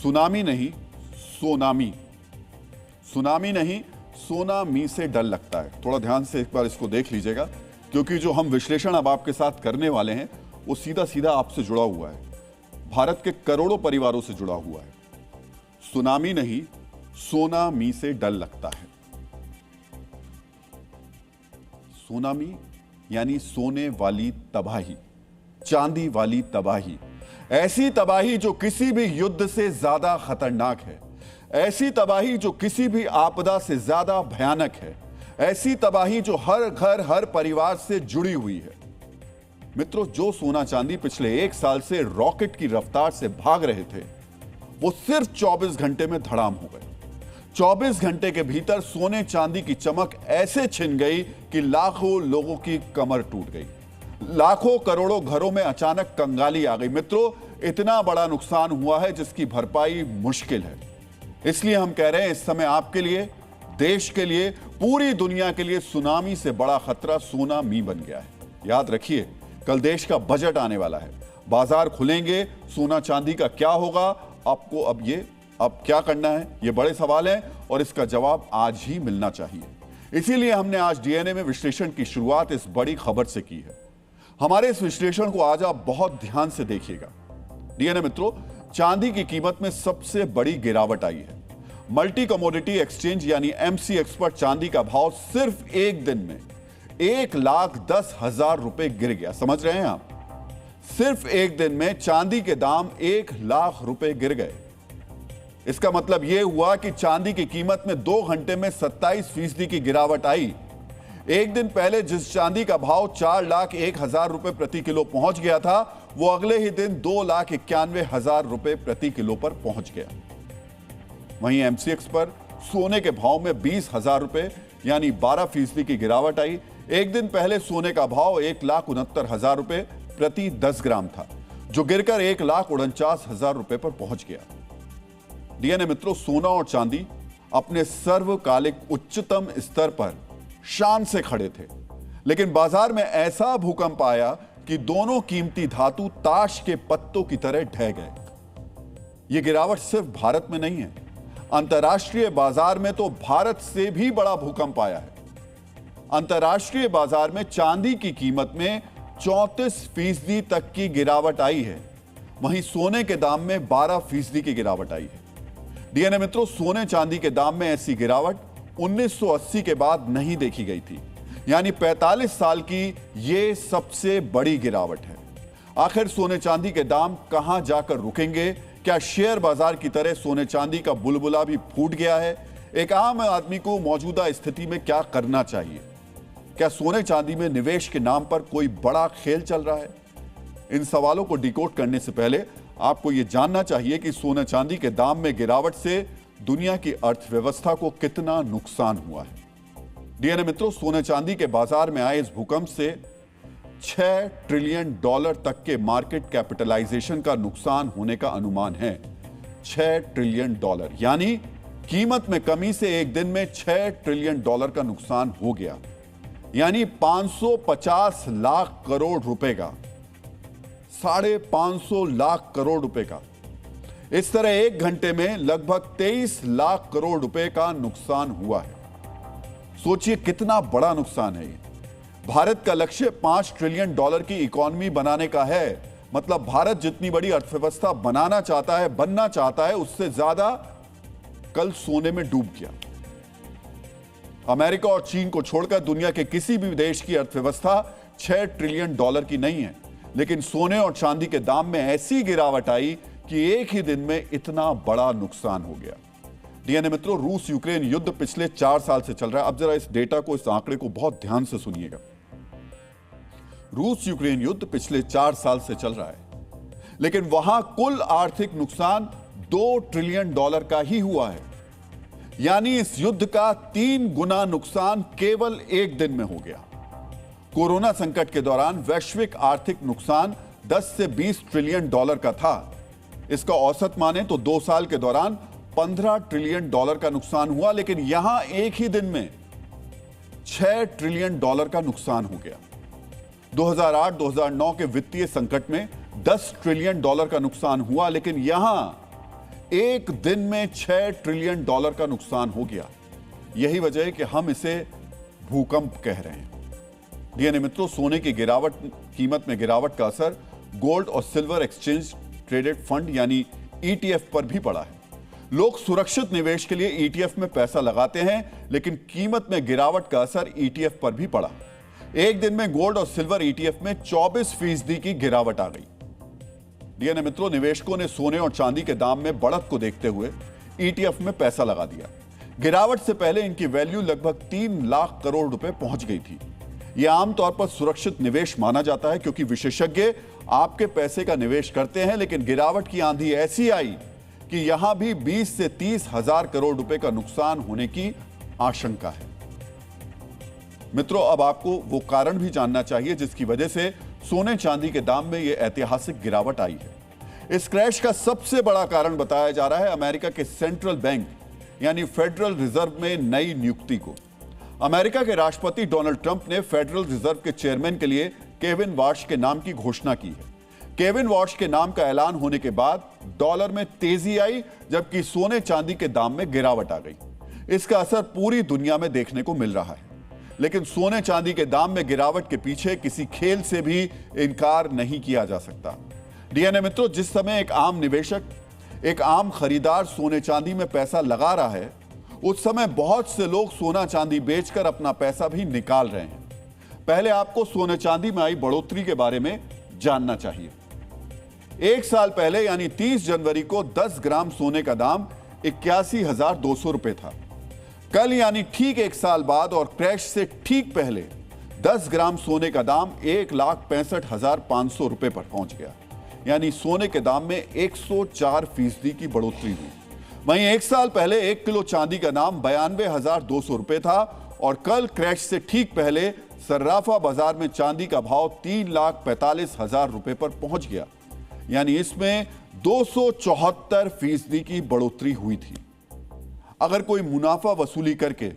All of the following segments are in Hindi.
सुनामी नहीं सोनामी, सुनामी नहीं सोनामी से डर लगता है। थोड़ा ध्यान से एक बार इसको देख लीजिएगा, क्योंकि जो हम विश्लेषण अब आपके साथ करने वाले हैं वो सीधा सीधा आपसे जुड़ा हुआ है, भारत के करोड़ों परिवारों से जुड़ा हुआ है। सुनामी नहीं सोनामी से डर लगता है। सुनामी यानी सोने वाली तबाही, चांदी वाली तबाही, ऐसी तबाही जो किसी भी युद्ध से ज्यादा खतरनाक है, ऐसी तबाही जो किसी भी आपदा से ज्यादा भयानक है, ऐसी तबाही जो हर घर हर परिवार से जुड़ी हुई है। मित्रों, जो सोना चांदी पिछले 1 साल से रॉकेट की रफ्तार से भाग रहे थे, वो सिर्फ 24 घंटे में धड़ाम हो गए। 24 घंटे के भीतर सोने चांदी की चमक ऐसे छिन गई कि लाखों लोगों की कमर टूट गई, लाखों करोड़ों घरों में अचानक कंगाली आ गई। मित्रों, इतना बड़ा नुकसान हुआ है जिसकी भरपाई मुश्किल है। इसलिए हम कह रहे हैं, इस समय आपके लिए, देश के लिए, पूरी दुनिया के लिए सुनामी से बड़ा खतरा सोनामी बन गया है। याद रखिए, कल देश का बजट आने वाला है, बाजार खुलेंगे, सोना चांदी का क्या होगा, आपको अब क्या करना है, ये बड़े सवाल हैं और इसका जवाब आज ही मिलना चाहिए। इसीलिए हमने आज डीएनए में विश्लेषण की शुरुआत इस बड़ी खबर से की है। हमारे इस विश्लेषण को आज आप बहुत ध्यान से देखिएगा। डीएनए मित्रों, चांदी की कीमत में सबसे बड़ी गिरावट आई है। मल्टी कमोडिटी एक्सचेंज यानी एमसीएक्स पर चांदी का भाव सिर्फ एक दिन में 1,10,000 रुपए गिर गया। समझ रहे हैं आप? सिर्फ एक दिन में चांदी के दाम 1,00,000 रुपए गिर गए। इसका मतलब यह हुआ कि चांदी की कीमत में 2 घंटे में 27% की गिरावट आई। एक दिन पहले जिस चांदी का भाव 4,01,000 रुपए प्रति किलो पहुंच गया था, वो अगले ही दिन 2,91,000 रुपए प्रति किलो पर पहुंच गया। वहीं एमसीएक्स पर सोने के भाव में 20,000 रुपए यानी 12% की गिरावट आई। एक दिन पहले सोने का भाव 1,69,000 रुपए प्रति 10 ग्राम था, जो गिरकर 1,49,000 रुपए पर पहुंच गया। डीएनए मित्रों, सोना और चांदी अपने सर्वकालिक उच्चतम स्तर पर शान से खड़े थे, लेकिन बाजार में ऐसा भूकंप आया कि दोनों कीमती धातु ताश के पत्तों की तरह ढह गए। यह गिरावट सिर्फ भारत में नहीं है, अंतर्राष्ट्रीय बाजार में तो भारत से भी बड़ा भूकंप आया है। अंतर्राष्ट्रीय बाजार में चांदी की कीमत में 34% तक की गिरावट आई है, वहीं सोने के दाम में 12% की गिरावट आई है। डीएनए मित्रों, सोने चांदी के दाम में ऐसी गिरावट 1980 के बाद नहीं देखी गई थी, यानी 45 साल की यह सबसे बड़ी गिरावट है। आखिर सोने चांदी के दाम कहां जाकर रुकेंगे? क्या शेयर बाजार की तरह सोने चांदी का बुलबुला भी फूट गया है? एक आम आदमी को मौजूदा स्थिति में क्या करना चाहिए? क्या सोने चांदी में निवेश के नाम पर कोई बड़ा खेल चल रहा है? इन सवालों को डिकोड करने से पहले आपको यह जानना चाहिए कि सोने चांदी के दाम में गिरावट से दुनिया की अर्थव्यवस्था को कितना नुकसान हुआ है। डीएनए मित्रों, सोने चांदी के बाजार में आए इस भूकंप से $6 ट्रिलियन तक के मार्केट कैपिटलाइजेशन का नुकसान होने का अनुमान है। $6 ट्रिलियन, यानी कीमत में कमी से एक दिन में $6 ट्रिलियन का नुकसान हो गया, यानी 550 लाख करोड़ रुपए का, 550 लाख करोड़ रुपए का। इस तरह एक घंटे में लगभग 23 लाख करोड़ रुपए का नुकसान हुआ है। सोचिए कितना बड़ा नुकसान है ये। भारत का लक्ष्य $5 ट्रिलियन की इकोनॉमी बनाने का है। मतलब भारत जितनी बड़ी अर्थव्यवस्था बनाना चाहता है, बनना चाहता है, उससे ज्यादा कल सोने में डूब गया। अमेरिका और चीन को छोड़कर दुनिया के किसी भी देश की अर्थव्यवस्था $6 ट्रिलियन की नहीं है, लेकिन सोने और चांदी के दाम में ऐसी गिरावट आई कि एक ही दिन में इतना बड़ा नुकसान हो गया। डीएनए मित्रों, रूस यूक्रेन युद्ध पिछले 4 साल से चल रहा है। अब जरा इस डेटा को, इस आंकड़े को बहुत ध्यान से सुनिएगा। रूस यूक्रेन युद्ध पिछले 4 साल से चल रहा है, लेकिन वहां कुल आर्थिक नुकसान $2 ट्रिलियन का ही हुआ है, यानी इस युद्ध का 3 गुना नुकसान केवल एक दिन में हो गया। कोरोना संकट के दौरान वैश्विक आर्थिक नुकसान 10 से 20 ट्रिलियन का था। इसका औसत माने तो 2 साल के दौरान $15 ट्रिलियन का नुकसान हुआ, लेकिन यहां एक ही दिन में $6 ट्रिलियन का नुकसान हो गया। 2008-2009 के वित्तीय संकट में $10 ट्रिलियन का नुकसान हुआ, लेकिन यहां एक दिन में $6 ट्रिलियन का नुकसान हो गया। यही वजह है कि हम इसे भूकंप कह रहे हैं। डीएनए मित्रों, सोने की कीमत में गिरावट का असर गोल्ड और सिल्वर एक्सचेंज ट्रेडेड फंड यानी ईटीएफ पर भी पड़ा है। लोग सुरक्षित निवेश के लिए ईटीएफ में पैसा लगाते हैं, लेकिन कीमत में गिरावट का असर ईटीएफ पर भी पड़ा। एक दिन में गोल्ड और सिल्वर ईटीएफ में 24% की गिरावट आ गई। डीएनए मित्रों, निवेशकों ने सोने और चांदी के दाम में बढ़त को देखते हुए ईटीएफ में पैसा लगा दिया। गिरावट से पहले इनकी वैल्यू लगभग 3 लाख करोड़ रुपए पहुंच गई थी। यह आमतौर पर सुरक्षित निवेश माना जाता है, क्योंकि विशेषज्ञ आपके पैसे का निवेश करते हैं। लेकिन गिरावट की आंधी ऐसी आई कि यहां भी 20 से 30 हजार करोड़ रुपए का नुकसान होने की आशंका है। मित्रों, अब आपको वो कारण भी जानना चाहिए जिसकी वजह से सोने चांदी के दाम में यह ऐतिहासिक गिरावट आई है। इस क्रैश का सबसे बड़ा कारण बताया जा रहा है अमेरिका के सेंट्रल बैंक यानी फेडरल रिजर्व में नई नियुक्ति को। अमेरिका के राष्ट्रपति डोनाल्ड ट्रंप ने फेडरल रिजर्व के चेयरमैन के लिए केविन वार्श के नाम की घोषणा की है। केविन वार्श के नाम का ऐलान होने के बाद डॉलर में तेजी आई, जबकि सोने चांदी के दाम में गिरावट आ गई। इसका असर पूरी दुनिया में देखने को मिल रहा है। लेकिन सोने चांदी के दाम में गिरावट के पीछे किसी खेल से भी इनकार नहीं किया जा सकता। डीएनए मित्रों, जिस समय एक आम निवेशक, एक आम खरीदार सोने चांदी में पैसा लगा रहा है, उस समय बहुत से लोग सोना चांदी बेचकर अपना पैसा भी निकाल रहे हैं। पहले आपको सोने चांदी में आई बढ़ोतरी के बारे में जानना चाहिए। एक साल पहले यानी 30 जनवरी को 10 ग्राम सोने का दाम 81,200 रुपए था। कल यानी ठीक एक साल बाद और क्रैश से ठीक पहले 10 ग्राम सोने का दाम 1,65,500 रुपए पर पहुंच गया। यानी सोने के दाम में 104% की बढ़ोतरी हुई। वहीं एक साल पहले 1 किलो चांदी का दाम 92,200 रुपए था और कल क्रैश से ठीक पहले सर्राफा बाजार में चांदी का भाव 3,45,000 रुपए पर पहुंच गया। यानी इसमें 274% की बढ़ोतरी हुई थी। अगर कोई मुनाफा वसूली करके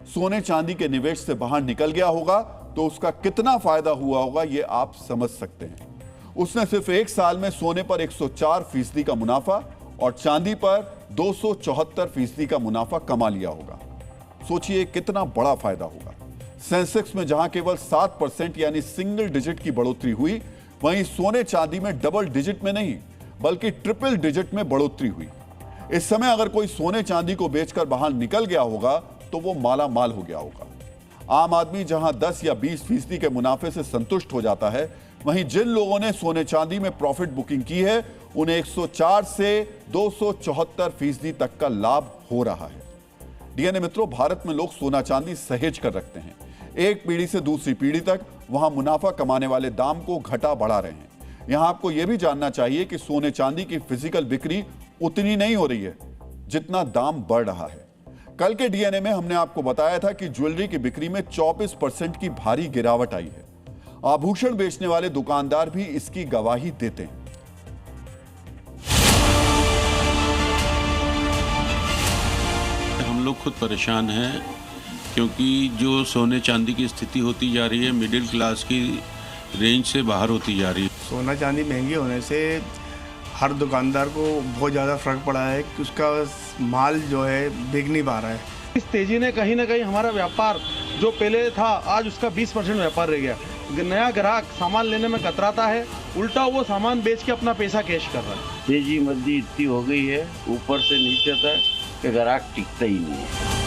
सोने चांदी के निवेश से बाहर निकल गया होगा तो उसका कितना फायदा हुआ होगा यह आप समझ सकते हैं। उसने सिर्फ एक साल में सोने पर 104% का मुनाफा और चांदी पर 274% का मुनाफा कमा लिया होगा। सोचिए कितना बड़ा फायदा होगा। सेंसेक्स में जहां केवल 7% यानी सिंगल डिजिट की बढ़ोतरी हुई, वहीं सोने चांदी में डबल डिजिट में नहीं बल्कि ट्रिपल डिजिट में बढ़ोतरी हुई। इस समय अगर कोई सोने चांदी को बेचकर बाहर निकल गया होगा तो वो माला माल हो गया होगा। आम आदमी जहां 10 या 20% के मुनाफे से संतुष्ट हो जाता है, वहीं जिन लोगों ने सोने चांदी में प्रॉफिट बुकिंग की है उन्हें 104 से 274% तक का लाभ हो रहा है। डीएनए मित्रों, भारत में लोग सोना चांदी सहेज कर रखते हैं। एक पीढ़ी से दूसरी पीढ़ी तक वहां मुनाफा कमाने वाले दाम को घटा बढ़ा रहे हैं। यहां आपको यह भी जानना चाहिए कि सोने चांदी की फिजिकल बिक्री उतनी नहीं हो रही है जितना दाम बढ़ रहा है। कल के डीएनए में हमने आपको बताया था कि ज्वेलरी की बिक्री में 24% की भारी गिरावट आई है। आभूषण बेचने वाले दुकानदार भी इसकी गवाही देते हैं। हम लोग खुद परेशान हैं क्योंकि जो सोने चांदी की स्थिति होती जा रही है, मिडिल क्लास की रेंज से बाहर होती जा रही है। सोना चांदी महंगी होने से हर दुकानदार को बहुत ज़्यादा फर्क पड़ा है कि उसका माल जो है बिक नहीं पा रहा है। इस तेजी ने कहीं ना कहीं हमारा व्यापार जो पहले था आज उसका 20% व्यापार रह गया। नया ग्राहक सामान लेने में कतराता है, उल्टा वो सामान बेच के अपना पैसा कैश कर रहा है। तेजी मंदी इतनी हो गई है ऊपर से नीचे तक कि ग्राहक टिकता ही नहीं है।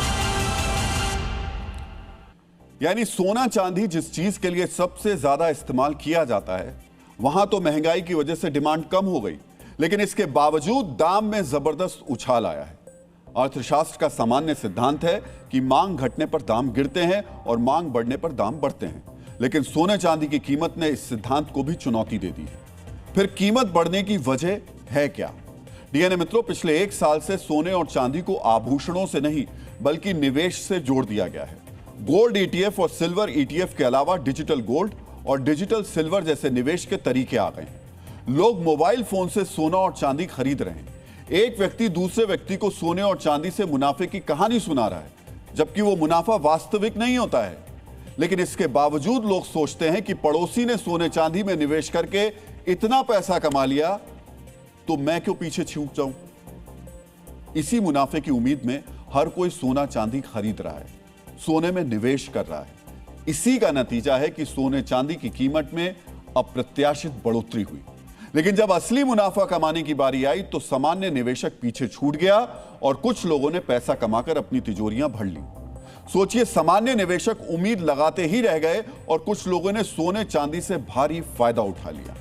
यानी सोना चांदी जिस चीज के लिए सबसे ज्यादा इस्तेमाल किया जाता है, वहां तो महंगाई की वजह से डिमांड कम हो गई, लेकिन इसके बावजूद दाम में जबरदस्त उछाल आया है। अर्थशास्त्र का सामान्य सिद्धांत है कि मांग घटने पर दाम गिरते हैं और मांग बढ़ने पर दाम बढ़ते हैं, लेकिन सोने चांदी की कीमत ने इस सिद्धांत को भी चुनौती दे दी है। फिर कीमत बढ़ने की वजह है क्या? डीएनए मित्रों, पिछले एक साल से सोने और चांदी को आभूषणों से नहीं बल्कि निवेश से जोड़ दिया गया है। गोल्ड ईटीएफ और सिल्वर ईटीएफ के अलावा डिजिटल गोल्ड और डिजिटल सिल्वर जैसे निवेश के तरीके आ गए हैं। लोग मोबाइल फोन से सोना और चांदी खरीद रहे हैं। एक व्यक्ति दूसरे व्यक्ति को सोने और चांदी से मुनाफे की कहानी सुना रहा है, जबकि वो मुनाफा वास्तविक नहीं होता है। लेकिन इसके बावजूद लोग सोचते हैं कि पड़ोसी ने सोने चांदी में निवेश करके इतना पैसा कमा लिया तो मैं क्यों पीछे छूट जाऊं। इसी मुनाफे की उम्मीद में हर कोई सोना चांदी खरीद रहा है, सोने में निवेश कर रहा है। इसी का नतीजा है कि सोने चांदी की कीमत में अप्रत्याशित बढ़ोतरी हुई। लेकिन जब असली मुनाफा कमाने की बारी आई तो सामान्य निवेशक पीछे छूट गया और कुछ लोगों ने पैसा कमाकर अपनी तिजोरियां भर ली। सोचिए, सामान्य निवेशक उम्मीद लगाते ही रह गए और कुछ लोगों ने सोने चांदी से भारी फायदा उठा लिया।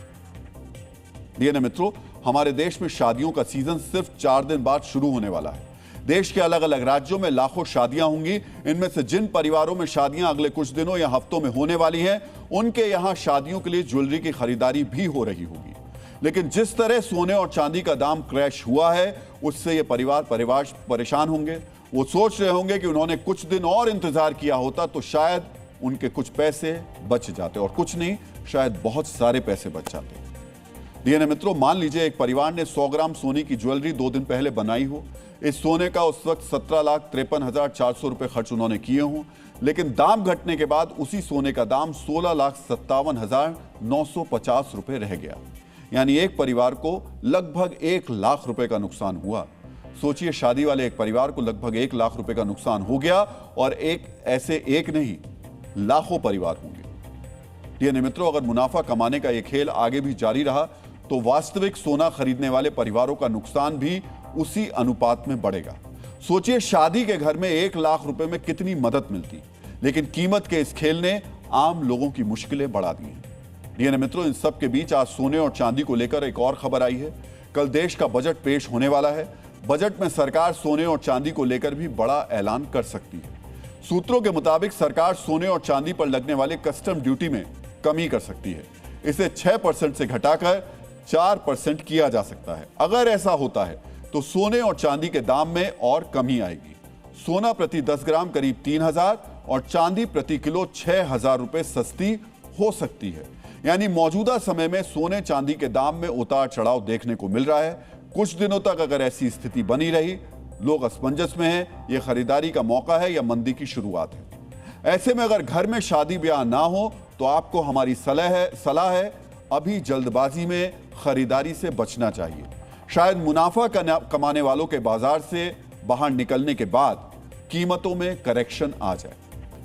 डीएनए मित्रों, हमारे देश में शादियों का सीजन सिर्फ 4 दिन बाद शुरू होने वाला है। देश के अलग अलग राज्यों में लाखों शादियां होंगी। इनमें से जिन परिवारों में शादियां अगले कुछ दिनों या हफ्तों में होने वाली हैं, उनके यहां शादियों के लिए ज्वेलरी की खरीदारी भी हो रही होगी। लेकिन जिस तरह सोने और चांदी का दाम क्रैश हुआ है, उससे ये परिवार परेशान होंगे। वो सोच रहे होंगे कि उन्होंने कुछ दिन और इंतजार किया होता तो शायद उनके कुछ पैसे बच जाते, और कुछ नहीं, शायद बहुत सारे पैसे बच जाते। डीएनए मित्रों, मान लीजिए एक परिवार ने 100 ग्राम सोने की ज्वेलरी 2 दिन पहले बनाई हो। इस सोने का उस वक्त 17,53,400 रुपए खर्च उन्होंने किए हों, लेकिन दाम घटने के बाद उसी सोने का दाम 16,57,950 रुपए रह गया। यानी एक परिवार को लगभग 1 लाख रुपए का नुकसान हुआ। सोचिए, शादी वाले एक परिवार को लगभग 1 लाख रुपए का नुकसान हो गया, और एक नहीं, लाखों परिवार होंगे। डीएनए मित्रों, अगर मुनाफा कमाने का यह खेल आगे भी जारी रहा तो वास्तविक सोना खरीदने वाले परिवारों का नुकसान भी उसी अनुपात में बढ़ेगा। सोचिए, शादी के घर में 1 लाख रुपए में कितनी मदद मिलती, लेकिन कीमत के इस खेल ने आम लोगों की मुश्किलें बढ़ा दी हैं। डीएनए मित्रों, इन सब के बीच आज सोने और चांदी को लेकर एक और खबर आई है। कल देश का बजट पेश होने वाला है। बजट में सरकार सोने और चांदी को लेकर भी बड़ा ऐलान कर सकती है। सूत्रों के मुताबिक सरकार सोने और चांदी पर लगने वाले कस्टम ड्यूटी में कमी कर सकती है। इसे 6% से घटाकर 4% किया जा सकता है। अगर ऐसा होता है तो सोने और चांदी के दाम में और कमी आएगी। सोना प्रति 10 ग्राम करीब 3,000 और चांदी प्रति किलो 6,000 रुपए सस्ती हो सकती है। यानी मौजूदा समय में सोने चांदी के दाम में उतार चढ़ाव देखने को मिल रहा है। कुछ दिनों तक अगर ऐसी स्थिति बनी रही, लोग असमंजस में हैं, यह खरीदारी का मौका है या मंदी की शुरुआत है। ऐसे में अगर घर में शादी ब्याह ना हो तो आपको हमारी सलाह है अभी जल्दबाजी में खरीदारी से बचना चाहिए। शायद मुनाफा कमाने वालों के बाजार से बाहर निकलने के बाद कीमतों में करेक्शन आ जाए।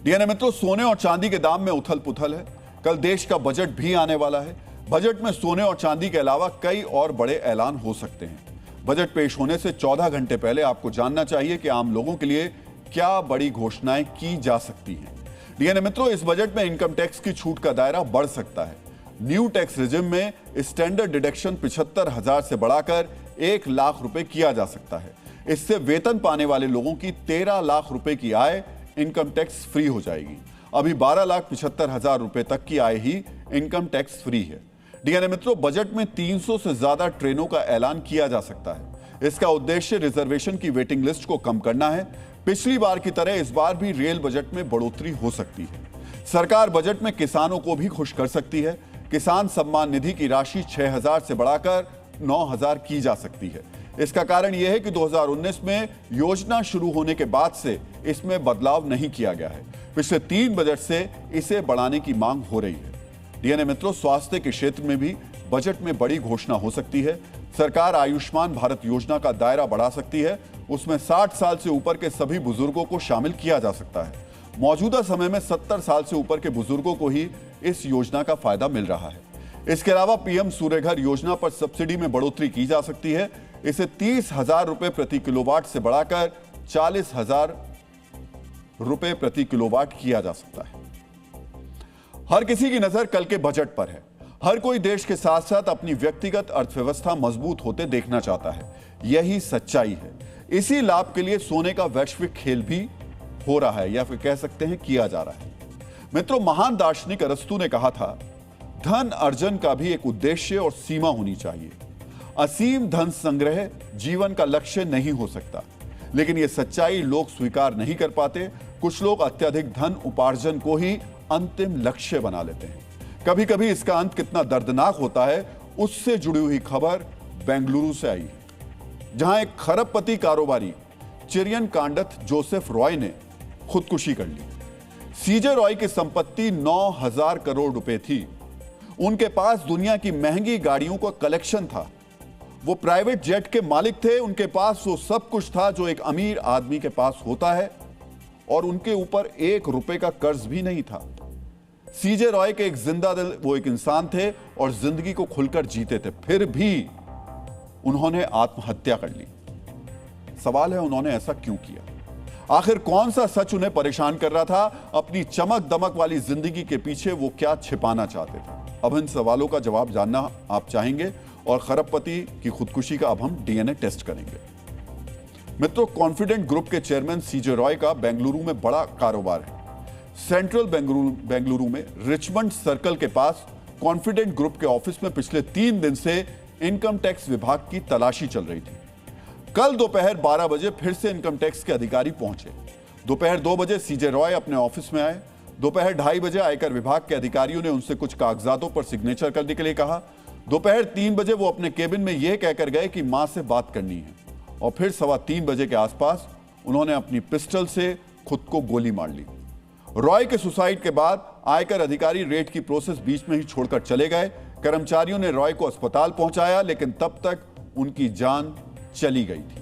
डीएनए मित्रों, सोने और चांदी के दाम में उथल पुथल है। कल देश का बजट भी आने वाला है। बजट में सोने और चांदी के अलावा कई और बड़े ऐलान हो सकते हैं। बजट पेश होने से 14 घंटे पहले आपको जानना चाहिए कि आम लोगों के लिए क्या बड़ी घोषणाएं की जा सकती हैं। डीएनए मित्रों, इस बजट में इनकम टैक्स की छूट का दायरा बढ़ सकता है। न्यू टैक्स रिजिम में स्टैंडर्ड डिडक्शन 75,000 से बढ़ाकर 1 लाख रुपए किया जा सकता है। इससे वेतन पाने वाले लोगों की 13 लाख रुपए की आय इनकम टैक्स फ्री हो जाएगी। अभी 12,75,000 रुपए तक की आय ही इनकम टैक्स फ्री है। डीएनए मित्रों, बजट में 300 से ज्यादा ट्रेनों का ऐलान किया जा सकता है। इसका उद्देश्य रिजर्वेशन की वेटिंग लिस्ट को कम करना है। पिछली बार की तरह इस बार भी रेल बजट में बढ़ोतरी हो सकती है। सरकार बजट में किसानों को भी खुश कर सकती है। किसान सम्मान निधि की राशि 6,000 से बढ़ाकर 9,000 की जा सकती है। इसका कारण यह है कि 2019 में योजना शुरू होने के बाद से इसमें बदलाव नहीं किया गया है। पिछले 3 बजट से इसे बढ़ाने की मांग हो रही है। डीएनए मित्रों, स्वास्थ्य के क्षेत्र में भी बजट में बड़ी घोषणा हो सकती है। सरकार आयुष्मान भारत योजना का दायरा बढ़ा सकती है। उसमें 60 साल से ऊपर के सभी बुजुर्गों को शामिल किया जा सकता है। मौजूदा समय में 70 साल से ऊपर के बुजुर्गों को ही इस योजना का फायदा मिल रहा है। इसके अलावा पीएम सूर्यघर योजना पर सब्सिडी में बढ़ोतरी की जा सकती है। इसे 30,000 रुपए प्रति किलोवाट से बढ़ाकर 40,000 रुपए प्रति किलोवाट किया जा सकता है। हर किसी की नजर कल के बजट पर है। हर कोई देश के साथ साथ अपनी व्यक्तिगत अर्थव्यवस्था मजबूत होते देखना चाहता है। यही सच्चाई है। इसी लाभ के लिए सोने का वैश्विक खेल भी हो रहा है, या फिर कह सकते हैं किया जा रहा है। मित्रों, महान दार्शनिक अरस्तु ने कहा था, धन अर्जन का भी एक उद्देश्य और सीमा होनी चाहिए। असीम धन संग्रह जीवन का लक्ष्य नहीं हो सकता, लेकिन यह सच्चाई लोग स्वीकार नहीं कर पाते। कुछ लोग अत्यधिक धन उपार्जन को ही अंतिम लक्ष्य बना लेते हैं। कभी कभी इसका अंत कितना दर्दनाक होता है, उससे जुड़ी हुई खबर बेंगलुरु से आई है, जहां एक खरबपति कारोबारी चिरियन कांडथ जोसेफ रॉय ने खुदकुशी कर ली। सीजे रॉय की संपत्ति 9,000 करोड़ रुपए थी। उनके पास दुनिया की महंगी गाड़ियों का कलेक्शन था। वो प्राइवेट जेट के मालिक थे, उनके पास वो सब कुछ था जो एक अमीर आदमी के पास होता है, और उनके ऊपर 1 रुपए का कर्ज भी नहीं था। सीजे रॉय के एक जिंदा दिल वो एक इंसान थे और जिंदगी को खुलकर जीते थे, फिर भी उन्होंने आत्महत्या कर ली। सवाल है उन्होंने ऐसा क्यों किया? आखिर कौन सा सच उन्हें परेशान कर रहा था? अपनी चमक दमक वाली जिंदगी के पीछे वो क्या छिपाना चाहते थे? अब इन सवालों का जवाब जानना आप चाहेंगे और खरबपति की खुदकुशी का अब हम डीएनए टेस्ट करेंगे। मित्रों, कॉन्फिडेंट ग्रुप के चेयरमैन सीजे रॉय का बेंगलुरु में बड़ा कारोबार है। सेंट्रल बेंगलुरु में रिचमंड सर्कल के पास कॉन्फिडेंट ग्रुप के ऑफिस में पिछले 3 दिन से इनकम टैक्स विभाग की तलाशी चल रही थी। कल दोपहर 12 बजे फिर से इनकम टैक्स के अधिकारी पहुंचे। दोपहर 2 बजे सीजे रॉय अपने ऑफिस में आए। दोपहर 2:30 बजे आयकर विभाग के अधिकारियों ने उनसे कुछ कागजातों पर सिग्नेचर करने के लिए कहा। दोपहर 3 बजे वो अपने केबिन में यह कहकर गए कि मां से बात करनी है, और फिर 3:15 बजे के आसपास उन्होंने अपनी पिस्टल से खुद को गोली मार ली। रॉय के सुसाइड के बाद आयकर अधिकारी रेड की प्रोसेस बीच में ही छोड़कर चले गए। कर्मचारियों ने रॉय को अस्पताल पहुंचाया, लेकिन तब तक उनकी जान चली गई थी।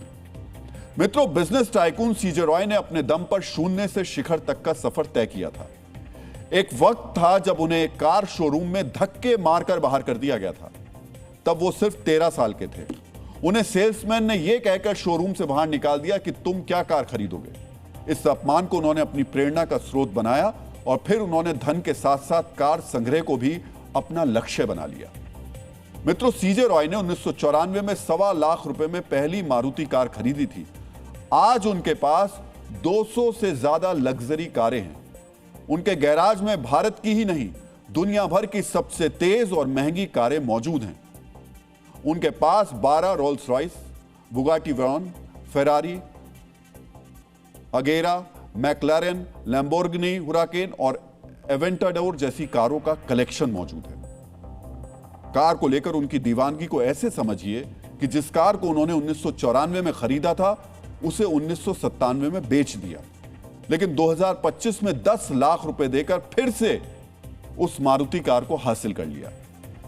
मित्रों, बिजनेस टाइकून सीजे रॉय ने अपने दम पर शून्य से शिखर तक का सफर तय किया था। एक वक्त था जब उन्हें एक कार शोरूम में धक्के मारकर बाहर कर दिया गया था। तब वो सिर्फ 13 साल के थे। उन्हें सेल्समैन ने यह कहकर शोरूम से बाहर निकाल दिया कि तुम क्या कार खरीदोगे। इस अपमान को उन्होंने अपनी प्रेरणा का स्रोत बनाया, और फिर उन्होंने धन के साथ साथ कार संग्रह को भी अपना लक्ष्य बना लिया। मित्रों, सीजे रॉय ने 1994 में 1.25 लाख रुपए में पहली मारुति कार खरीदी थी। आज उनके पास 200 से ज्यादा लग्जरी कारें हैं। उनके गैराज में भारत की ही नहीं, दुनिया भर की सबसे तेज और महंगी कारें मौजूद हैं। उनके पास 12 Rolls Royce, Bugatti Veyron, Ferrari, अगेरा, मैक्लारेन, लैम्बोर्गिनी हुराकेन और एवेंटाडोर जैसी कारों का कलेक्शन मौजूद है। कार को लेकर उनकी दीवानगी को ऐसे समझिए कि जिस कार को उन्होंने 1994 में खरीदा था, उसे 1997 में बेच दिया, लेकिन 2025 में 10 लाख रुपए देकर फिर से उस मारुति कार को हासिल कर लिया।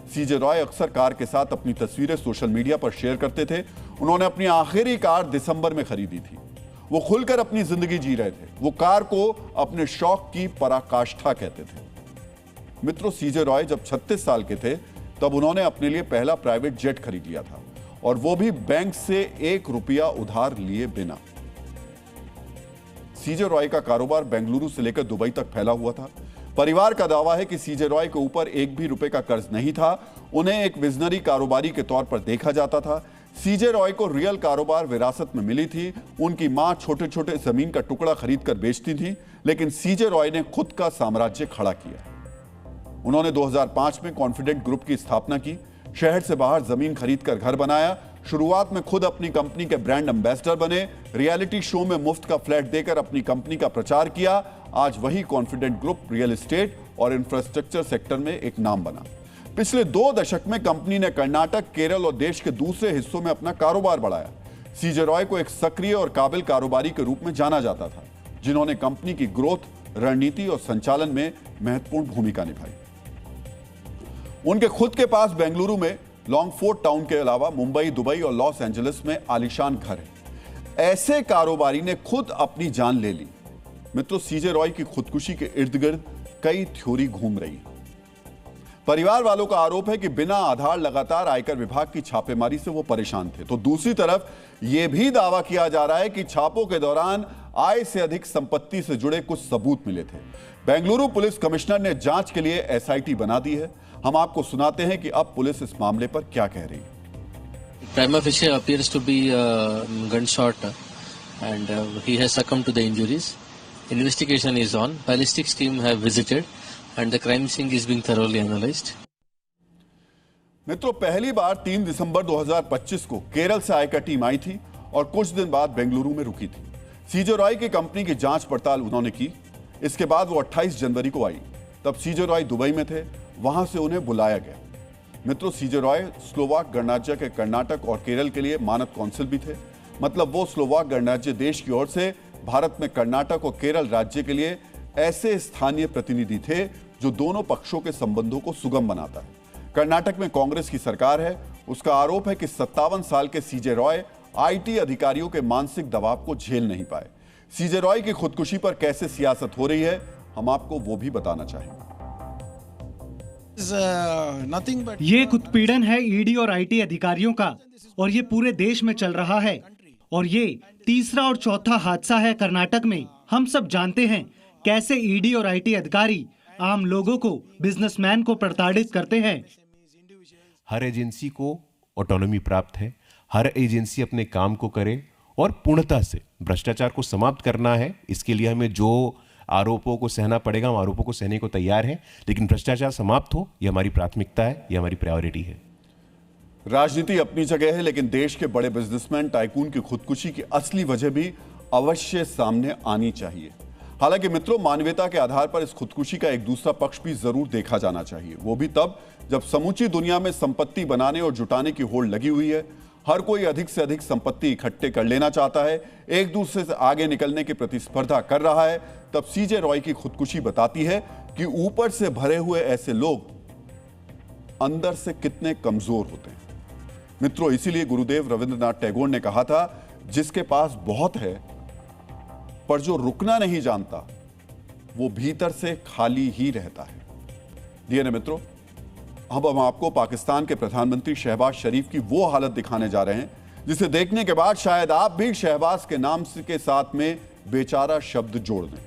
सीजे रॉय अक्सर कार के साथ अपनी तस्वीरें सोशल मीडिया पर शेयर करते थे। उन्होंने अपनी आखिरी कार दिसंबर में खरीदी थी। वो खुलकर अपनी जिंदगी जी रहे थे। वो कार को अपने शौक की पराकाष्ठा कहते थे। मित्रों, सीजे रॉय जब 36 साल के थे, तब उन्होंने अपने लिए पहला प्राइवेट जेट खरीद लिया था, और वो भी बैंक से 1 रुपया उधार लिए बिना। सीजे रॉय का कारोबार बेंगलुरु से लेकर दुबई तक फैला हुआ था। परिवार का दावा है कि सीजे रॉय के ऊपर 1 भी रुपए का कर्ज नहीं था। उन्हें एक विजनरी कारोबारी के तौर पर देखा जाता था। सीजे रॉय को रियल कारोबार विरासत में मिली थी। उनकी मां छोटे छोटे जमीन का टुकड़ा खरीदकर बेचती थी, लेकिन सीजे रॉय ने खुद का साम्राज्य खड़ा किया। उन्होंने 2005 में कॉन्फिडेंट ग्रुप की स्थापना की। शहर से बाहर जमीन खरीदकर घर बनाया। शुरुआत में खुद अपनी कंपनी के ब्रांड एम्बेसडर बने। रियलिटी शो में मुफ्त का फ्लैट देकर अपनी कंपनी का प्रचार किया। आज वही कॉन्फिडेंट ग्रुप रियल एस्टेट और इंफ्रास्ट्रक्चर सेक्टर में एक नाम बना। पिछले 2 दशक में कंपनी ने कर्नाटक, केरल और देश के दूसरे हिस्सों में अपना कारोबार बढ़ाया। सीजे रॉय को एक सक्रिय और काबिल कारोबारी के रूप में जाना जाता था, जिन्होंने कंपनी की ग्रोथ, रणनीति और संचालन में महत्वपूर्ण भूमिका निभाई। उनके खुद के पास बेंगलुरु में लॉन्गफोर्ट टाउन के अलावा मुंबई, दुबई और लॉस एंजलिस में आलीशान घर है। ऐसे कारोबारी ने खुद अपनी जान ले ली। मित्रों, सीजे रॉय की खुदकुशी के इर्द गिर्द कई थ्योरी घूम रही है। परिवार वालों का आरोप है कि बिना आधार लगातार आयकर विभाग की छापेमारी से वो परेशान थे, तो दूसरी तरफ यह भी दावा किया जा रहा है कि छापों के दौरान आय से अधिक संपत्ति से जुड़े कुछ सबूत मिले थे। बेंगलुरु पुलिस कमिश्नर ने जांच के लिए एसआईटी बना दी है। हम आपको सुनाते हैं कि अब पुलिस इस मामले पर क्या कह रही है। Prima facie appears to be gunshot and he has succumbed to the injuries. Investigation is on. Ballistics team have visited and the crime scene is being thoroughly analyzed. मित्रों, पहली बार 3 दिसंबर 2025 को केरल से आयकर टीम आई थी और कुछ दिन बाद बेंगलुरु में रुकी थी। सीजे रॉय की कंपनी की जांच पड़ताल उन्होंने की। इसके बाद वो 28 जनवरी को आई। तब सीजे रॉय दुबई में थे, वहां से उन्हें बुलाया गया। मित्रों, सीजे रॉय स्लोवाक गणराज्य के कर्नाटक और केरल के लिए मानद कौंसिल भी थे। मतलब वो स्लोवाक गणराज्य देश की ओर से भारत में कर्नाटक और केरल राज्य के लिए ऐसे स्थानीय प्रतिनिधि थे जो दोनों पक्षों के संबंधों को सुगम बनाता है। कर्नाटक में कांग्रेस की सरकार है उसका आरोप है कि 57 साल के सीजे रॉय आईटी अधिकारियों के मानसिक दबाव को झेल नहीं पाए। सीजे रॉय की खुदकुशी पर कैसे सियासत हो रही है, हम आपको वो भी बताना चाहेंगे। ये एक उत्पीड़न है ईडी और आईटी अधिकारियों का, और ये पूरे देश में चल रहा है। और ये तीसरा और चौथा हादसा है कर्नाटक में। हम सब जानते हैं कैसे ईडी और आईटी अधिकारी आम लोगों को, बिजनेसमैन को प्रताड़ित करते हैं। हर एजेंसी को ऑटोनॉमी प्राप्त है, हर एजेंसी अपने काम को करे और पूर्णता से भ्रष्टाचार को समाप्त करना है। इसके लिए हमें जो आरोपों को सहना पड़ेगा, हम आरोपों को सहने को तैयार हैं, लेकिन भ्रष्टाचार समाप्त हो, यह हमारी प्राथमिकता है, यह हमारी प्रायोरिटी है। राजनीति अपनी जगह है, लेकिन देश के बड़े बिजनेसमैन टाइकून की खुदकुशी की असली वजह भी अवश्य सामने आनी चाहिए। हालांकि मित्रों, मानवीयता के आधार पर इस खुदकुशी का एक दूसरा पक्ष भी जरूर देखा जाना चाहिए। वो भी तब जब समूची दुनिया में संपत्ति बनाने और जुटाने की होड़ लगी हुई है। हर कोई अधिक से अधिक संपत्ति इकट्ठे कर लेना चाहता है, एक दूसरे से आगे निकलने की प्रतिस्पर्धा कर रहा है। तब सीजे रॉय की खुदकुशी बताती है कि ऊपर से भरे हुए ऐसे लोग अंदर से कितने कमजोर होते हैं। मित्रों, इसीलिए गुरुदेव रविंद्रनाथ टैगोर ने कहा था, जिसके पास बहुत है पर जो रुकना नहीं जानता, वो भीतर से खाली ही रहता है। डीएनए मित्रों, अब हम आपको पाकिस्तान के प्रधानमंत्री शहबाज शरीफ की वो हालत दिखाने जा रहे हैं जिसे देखने के बाद शायद आप भी शहबाज के नाम के साथ में बेचारा शब्द जोड़ दें।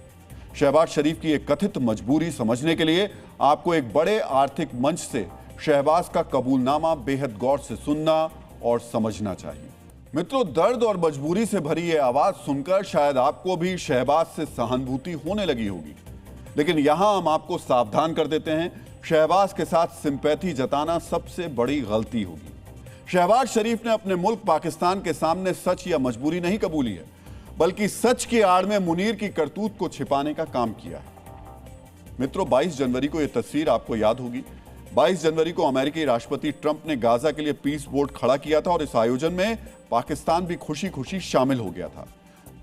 शहबाज शरीफ की एक कथित मजबूरी समझने के लिए आपको एक बड़े आर्थिक मंच से शहबाज का कबूलनामा बेहद गौर से सुनना और समझना चाहिए। मित्रों, दर्द और मजबूरी से भरी ये आवाज सुनकर शायद आपको भी शहबाज से सहानुभूति होने लगी होगी, लेकिन यहां हम आपको सावधान कर देते हैं, शहबाज के साथ सिंपैथी जताना सबसे बड़ी गलती होगी। शहबाज शरीफ ने अपने मुल्क पाकिस्तान के सामने सच या मजबूरी नहीं कबूली है, बल्कि सच की आड़ में मुनीर की करतूत को छिपाने का काम किया है। मित्रों, 22 जनवरी को यह तस्वीर आपको याद होगी। 22 जनवरी को अमेरिकी राष्ट्रपति ट्रंप ने गाजा के लिए पीस बोर्ड खड़ा किया था और इस आयोजन में पाकिस्तान भी खुशी खुशी शामिल हो गया था।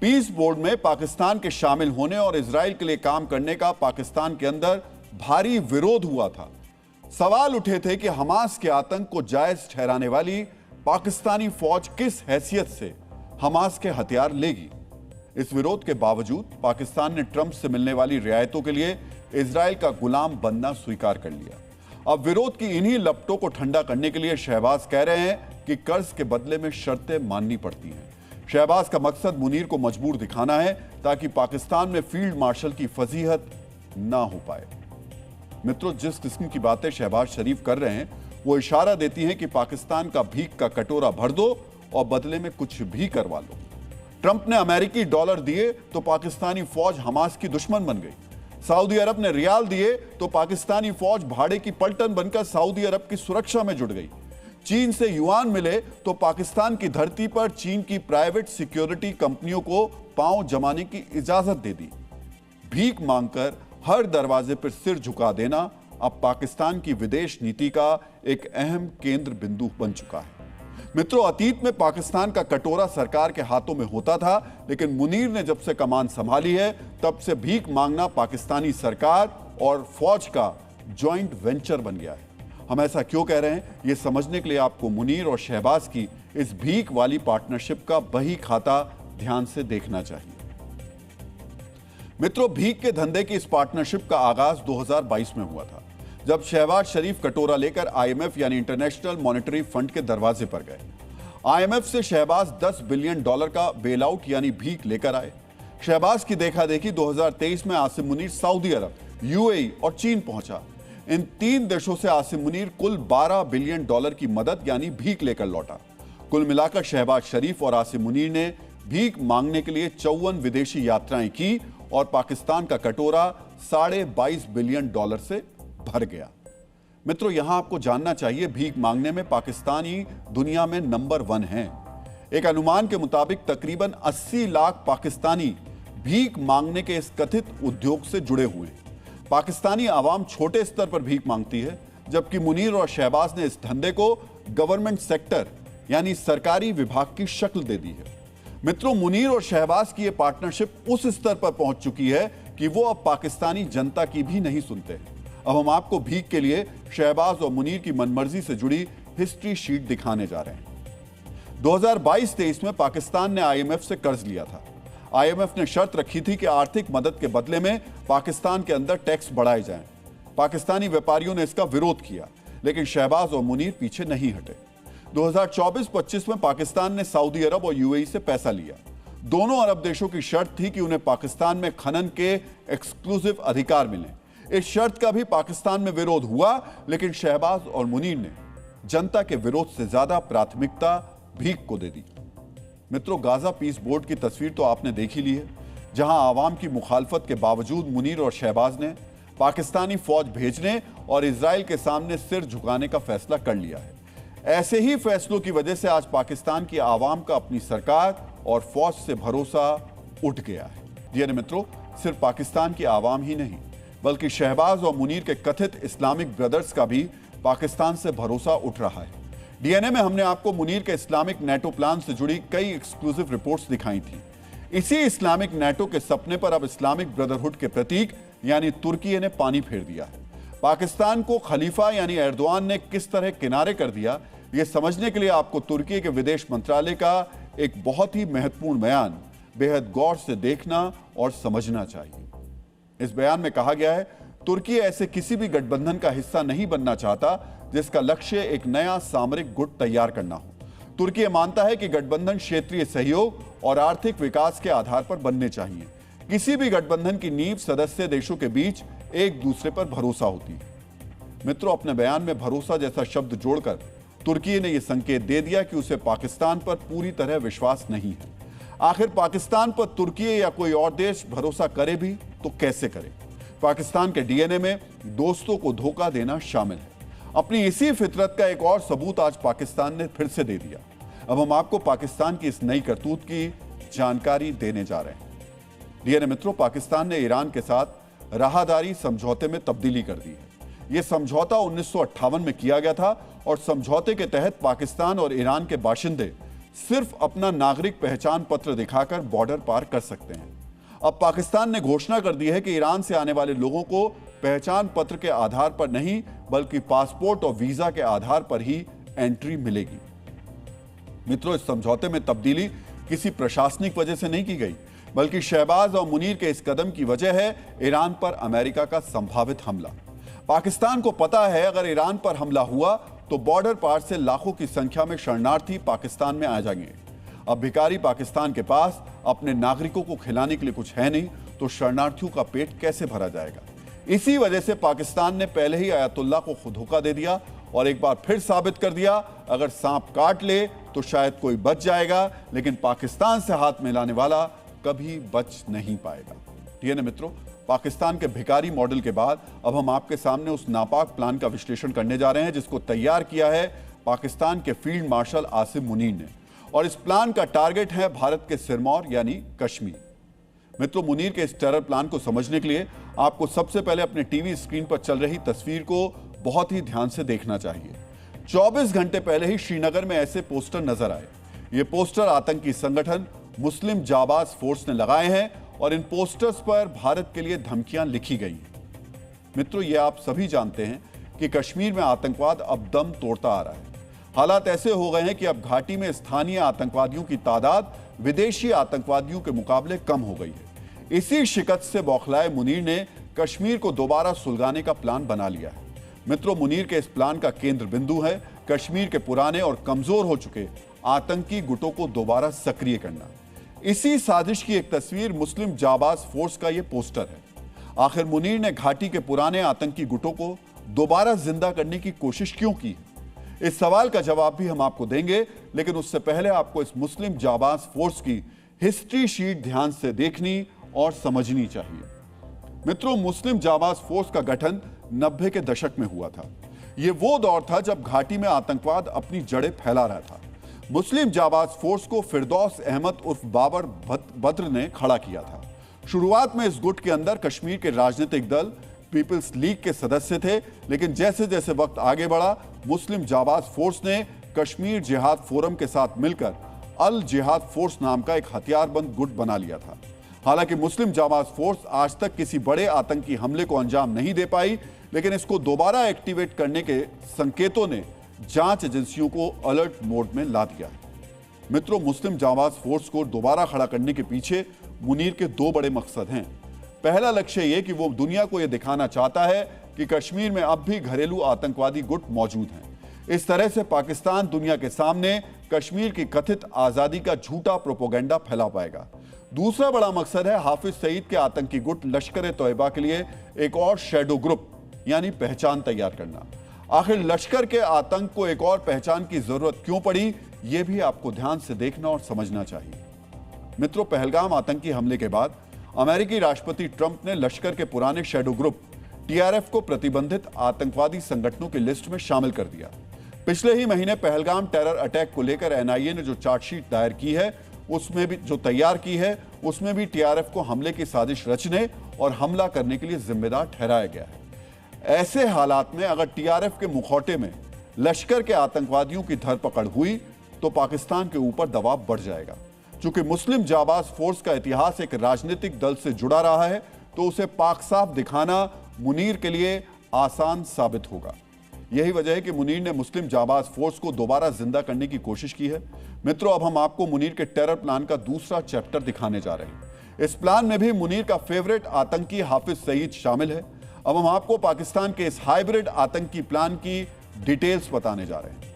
पीस बोर्ड में पाकिस्तान के शामिल होने और इजराइल के लिए काम करने का पाकिस्तान के अंदर भारी विरोध हुआ था। सवाल उठे थे कि हमास के आतंक को जायज ठहराने वाली पाकिस्तानी फौज किस हैसियत से हमास के हथियार लेगी। इस विरोध के बावजूद पाकिस्तान ने ट्रंप से मिलने वाली रियायतों के लिए इजराइल का गुलाम बनना स्वीकार कर लिया। अब विरोध की इन्हीं लपटों को ठंडा करने के लिए शहबाज कह रहे हैं कि कर्ज के बदले में शर्तें माननी पड़ती हैं। शहबाज का मकसद मुनीर को मजबूर दिखाना है ताकि पाकिस्तान में फील्ड मार्शल की फजीहत ना हो पाए। मित्रों, जिस किस्म की बातें शहबाज शरीफ कर रहे हैं वो इशारा देती हैं कि पाकिस्तान का भीख का कटोरा भर दो और बदले में कुछ भी करवा लो। ट्रंप ने अमेरिकी डॉलर दिए तो पाकिस्तानी फौज हमास की दुश्मन बन गई। सऊदी अरब ने रियाल दिए तो पाकिस्तानी फौज भाड़े की पलटन बनकर सऊदी अरब की सुरक्षा में जुट गई। चीन से युआन मिले तो पाकिस्तान की धरती पर चीन की प्राइवेट सिक्योरिटी कंपनियों को पांव जमाने की इजाजत दे दी। भीख मांगकर हर दरवाजे पर सिर झुका देना अब पाकिस्तान की विदेश नीति का एक अहम केंद्र बिंदु बन चुका है। मित्रों, अतीत में पाकिस्तान का कटोरा सरकार के हाथों में होता था, लेकिन मुनीर ने जब से कमान संभाली है तब से भीख मांगना पाकिस्तानी सरकार और फौज का जॉइंट वेंचर बन गया है। हम ऐसा क्यों कह रहे हैं, यह समझने के लिए आपको मुनीर और शहबाज की इस भीख वाली पार्टनरशिप का बही खाता ध्यान से देखना चाहिए। मित्रों, भीख के धंधे की इस पार्टनरशिप का आगाज 2022 में हुआ था, जब शहबाज शरीफ कटोरा लेकर आईएमएफ यानी इंटरनेशनल मॉनेटरी फंड के दरवाजे पर गए। आईएमएफ से शहबाज $10 बिलियन का बेल आउट यानी भीख लेकर आए। शहबाज की देखा देखी 2023 में आसिम मुनीर सऊदी अरब, यूएई और चीन पहुंचा। इन 3 देशों से आसिम मुनीर कुल $12 बिलियन की मदद यानी भीख लेकर लौटा। कुल मिलाकर शहबाज शरीफ और आसिम मुनीर ने भीख मांगने के लिए 54 विदेशी यात्राएं की और पाकिस्तान का कटोरा $22.5 बिलियन से भर गया। मित्रों, यहां आपको जानना चाहिए, भीख मांगने में पाकिस्तानी दुनिया में नंबर 1 हैं। एक अनुमान के मुताबिक तकरीबन 80 लाख पाकिस्तानी भीख मांगने के इस कथित उद्योग से जुड़े हुए हैं। पाकिस्तानी आवाम छोटे स्तर पर भीख मांगती है, जबकि मुनीर और शहबाज ने इस धंधे को गवर्नमेंट सेक्टर यानी सरकारी विभाग की शक्ल दे दी है। मित्रों, मुनीर और शहबाज की यह पार्टनरशिप उस स्तर पर पहुंच चुकी है कि वो अब पाकिस्तानी जनता की भी नहीं सुनते हैं। अब हम आपको भीख के लिए शहबाज और मुनीर की मनमर्जी से जुड़ी हिस्ट्री शीट दिखाने जा रहे हैं। 2022-23 में पाकिस्तान ने आईएमएफ से कर्ज लिया था। आईएमएफ ने शर्त रखी थी कि आर्थिक मदद के बदले में पाकिस्तान के अंदर टैक्स बढ़ाए जाएं। पाकिस्तानी व्यापारियों ने इसका विरोध किया, लेकिन शहबाज और मुनीर पीछे नहीं हटे। 2024-25 में पाकिस्तान ने सऊदी अरब और यूएई से पैसा लिया। दोनों अरब देशों की शर्त थी कि उन्हें पाकिस्तान में खनन के एक्सक्लूसिव अधिकार मिले। इस शर्त का भी पाकिस्तान में विरोध हुआ, लेकिन शहबाज और मुनीर ने जनता के विरोध से ज्यादा प्राथमिकता भीख को दे दी। मित्रों, गाजा पीस बोर्ड की तस्वीर तो आपने देख ही ली है, जहां आवाम की मुखालफत के बावजूद मुनीर और शहबाज ने पाकिस्तानी फौज भेजने और इजराइल के सामने सिर झुकाने का फैसला कर लिया है। ऐसे ही फैसलों की वजह से आज पाकिस्तान की आवाम का अपनी सरकार और फौज से भरोसा उठ गया है। यानी मित्रों, सिर्फ पाकिस्तान की आवाम ही नहीं, बल्कि शहबाज और मुनीर के कथित इस्लामिक ब्रदर्स का भी पाकिस्तान से भरोसा उठ रहा है। डीएनए में हमने आपको मुनीर के इस्लामिक नेटो प्लान से जुड़ी कई एक्सक्लूसिव रिपोर्ट्स दिखाई थी। इसी इस्लामिक नेटो के सपने पर अब इस्लामिक ब्रदरहुड के प्रतीक यानी तुर्की ने पानी फेर दिया है। पाकिस्तान को खलीफा यानी एर्दोआन ने किस तरह किनारे कर दिया, यह समझने के लिए आपको तुर्की के विदेश मंत्रालय का एक बहुत ही महत्वपूर्ण बयान बेहद गौर से देखना और समझना चाहिए। इस बयान में कहा गया है, तुर्की ऐसे किसी भी गठबंधन का हिस्सा नहीं बनना चाहता जिसका लक्ष्य एक नया सामरिक गुट तैयार करना हो। तुर्की मानता है कि गठबंधन क्षेत्रीय सहयोग और आर्थिक विकास के आधार पर बनने चाहिए। किसी भी गठबंधन की नींव सदस्य देशों के बीच एक दूसरे पर भरोसा होती है। मित्रों, अपने बयान में भरोसा जैसा शब्द जोड़कर तुर्की ने यह संकेत दे दिया कि उसे पाकिस्तान पर पूरी तरह विश्वास नहीं है। आखिर पाकिस्तान पर तुर्की या कोई और देश भरोसा करे भी तो कैसे करे? पाकिस्तान के डीएनए में दोस्तों को धोखा देना शामिल है। अपनी इसी फितरत का एक और सबूत आज पाकिस्तान ने फिर से दे दिया। अब हम आपको पाकिस्तान की इस नई करतूत की जानकारी देने जा रहे हैं। डीएनए मित्रों, पाकिस्तान ने ईरान के साथ राहदारी समझौते में तब्दीली कर दी है। यह समझौता 1958 में किया गया था और समझौते के तहत पाकिस्तान और ईरान के बाशिंदे सिर्फ अपना नागरिक पहचान पत्र दिखाकर बॉर्डर पार कर सकते हैं। अब पाकिस्तान ने घोषणा कर दी है कि ईरान से आने वाले लोगों को पहचान पत्र के आधार पर नहीं, बल्कि पासपोर्ट और वीजा के आधार पर ही एंट्री मिलेगी। मित्रों, इस समझौते में तब्दीली किसी प्रशासनिक वजह से नहीं की गई, बल्कि शहबाज और मुनीर के इस कदम की वजह है ईरान पर अमेरिका का संभावित हमला। पाकिस्तान को पता है, अगर ईरान पर हमला हुआ तो बॉर्डर पार से लाखों की संख्या में शरणार्थी पाकिस्तान में आ जाएंगे। अब भिखारी पाकिस्तान के पास अपने नागरिकों को खिलाने के लिए कुछ है नहीं, तो शरणार्थियों का पेट कैसे भरा जाएगा? इसी वजह से पाकिस्तान ने पहले ही आयतुल्लाह को धोखा दे दिया और एक बार फिर साबित कर दिया, अगर सांप काट ले तो शायद कोई बच जाएगा, लेकिन पाकिस्तान से हाथ मिलाने वाला कभी बच नहीं पाएगा। डीएनए मित्रों, पाकिस्तान के भिखारी मॉडल के बाद अब हम आपके सामने उस नापाक प्लान का विश्लेषण करने जा रहे हैं जिसको तैयार किया है पाकिस्तान के फील्ड मार्शल आसिम मुनीर ने, और इस प्लान का टारगेट है भारत के सिरमौर यानी कश्मीर। मित्रों, मुनीर के इस टेरर प्लान को समझने के लिए आपको सबसे पहले अपने टीवी स्क्रीन पर चल रही तस्वीर को बहुत ही ध्यान से देखना चाहिए। 24 घंटे पहले ही श्रीनगर में ऐसे पोस्टर नजर आए। ये पोस्टर आतंकी संगठन मुस्लिम जाबाज फोर्स ने लगाए हैं और इन पोस्टर्स पर भारत के लिए धमकियां लिखी गई हैं। मित्रों, ये आप सभी जानते हैं कि कश्मीर में आतंकवाद अब दम तोड़ता आ रहा है। हालात ऐसे हो गए हैं कि अब घाटी में स्थानीय आतंकवादियों की तादाद विदेशी आतंकवादियों के मुकाबले कम हो गई है। इसी शिकस्त से बौखलाए मुनीर ने कश्मीर को दोबारा सुलगाने का प्लान बना लिया है। मित्रों, मुनीर के इस प्लान का केंद्र बिंदु है कश्मीर के पुराने और कमजोर हो चुके आतंकी गुटों को दोबारा सक्रिय करना। इसी साजिश की एक तस्वीर मुस्लिम जाबाज फोर्स का यह पोस्टर है। आखिर मुनीर ने घाटी के पुराने आतंकी गुटों को दोबारा जिंदा करने की कोशिश क्यों की? इस सवाल का जवाब भी हम आपको देंगे, लेकिन उससे पहले आपको इस मुस्लिम जाबाज फोर्स की हिस्ट्री शीट ध्यान से देखनी और समझनी चाहिए। मित्रों, मुस्लिम जाबाज फोर्स का गठन 90 के दशक में हुआ था। यह वो दौर था जब घाटी में आतंकवाद अपनी जड़ें फैला रहा था। मुस्लिम जाबाज फोर्स को फिरदौस अहमद उर्फ बाबर बद्र ने खड़ा किया था। शुरुआत में इस गुट के अंदर कश्मीर के राजनीतिक दल पीपल्स लीग के सदस्य थे, लेकिन जैसे जैसे वक्त आगे बढ़ा, मुस्लिम जाबाज फोर्स ने कश्मीर जिहाद फोरम के साथ मिलकर अल जिहाद फोर्स नाम का एक हथियारबंद गुट बना लिया था। हालांकि मुस्लिम जाबाज फोर्स आज तक किसी बड़े आतंकी हमले को अंजाम नहीं दे पाई, लेकिन इसको दोबारा एक्टिवेट करने के संकेतों ने जांच एजेंसियों को अलर्ट मोड में ला दिया है। मित्रों, मुस्लिम जाबाज फोर्स को दोबारा खड़ा करने के पीछे मुनीर के दो बड़े मकसद हैं। पहला लक्ष्य यह कि वो दुनिया को यह दिखाना चाहता है कि कश्मीर में अब भी घरेलू आतंकवादी गुट मौजूद हैं। इस तरह से पाकिस्तान दुनिया के सामने कश्मीर की कथित आजादी का झूठा प्रोपेगेंडा फैला पाएगा। दूसरा बड़ा मकसद है हाफिज सईद के आतंकी गुट लश्कर ए तोयबा के लिए एक और शैडो ग्रुप यानी पहचान तैयार करना। आखिर लश्कर के आतंक को एक और पहचान की जरूरत क्यों पड़ी, यह भी आपको ध्यान से देखना और समझना चाहिए। मित्रों, पहलगाम आतंकी हमले के बाद अमेरिकी राष्ट्रपति ट्रंप ने लश्कर के पुराने शैडो ग्रुप टीआरएफ को प्रतिबंधित आतंकवादी संगठनों की लिस्ट में शामिल कर दिया। पिछले ही महीने पहलगाम टेरर अटैक को लेकर एनआईए ने जो चार्जशीट दायर की है, उसमें भी जो तैयार की है, उसमें भी टीआरएफ को हमले की साजिश रचने और हमला करने के लिए जिम्मेदार ठहराया गया है। ऐसे हालात में अगर टीआरएफ के मुखौटे में लश्कर के आतंकवादियों की धरपकड़ हुई तो पाकिस्तान के ऊपर दबाव बढ़ जाएगा। चूंकि मुस्लिम जाबाज फोर्स का इतिहास एक राजनीतिक दल से जुड़ा रहा है, तो उसे पाक साफ दिखाना मुनीर के लिए आसान साबित होगा। यही वजह है कि मुनीर ने मुस्लिम जाबाज फोर्स को दोबारा जिंदा करने की कोशिश की है। मित्रों, अब हम आपको मुनीर के टेरर प्लान का दूसरा चैप्टर दिखाने जा रहे हैं। इस प्लान में भी मुनीर का फेवरेट आतंकी हाफिज सईद शामिल है। अब हम आपको पाकिस्तान के इस हाइब्रिड आतंकी प्लान की डिटेल्स बताने जा रहे हैं।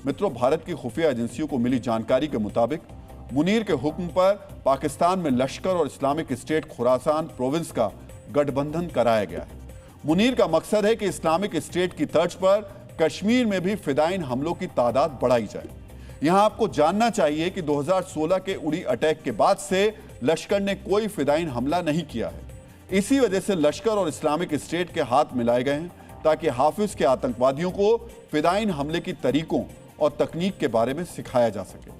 मित्रों, भारत की खुफिया एजेंसियों को मिली जानकारी के मुताबिक मुनीर के हुक्म पर पाकिस्तान में लश्कर और इस्लामिक स्टेट खुरासान प्रोविंस का गठबंधन कराया गया है। मुनीर का मकसद है कि इस्लामिक स्टेट की तर्ज पर कश्मीर में भी फिदाइन हमलों की तादाद बढ़ाई जाए। यहां आपको जानना चाहिए कि 2016 के उड़ी अटैक के बाद से लश्कर ने कोई फिदाइन हमला नहीं किया है। इसी वजह से लश्कर और इस्लामिक स्टेट के हाथ मिलाए गए हैं ताकि हाफिज के आतंकवादियों को फिदाइन हमले की तरीकों और तकनीक के बारे में सिखाया जा सके।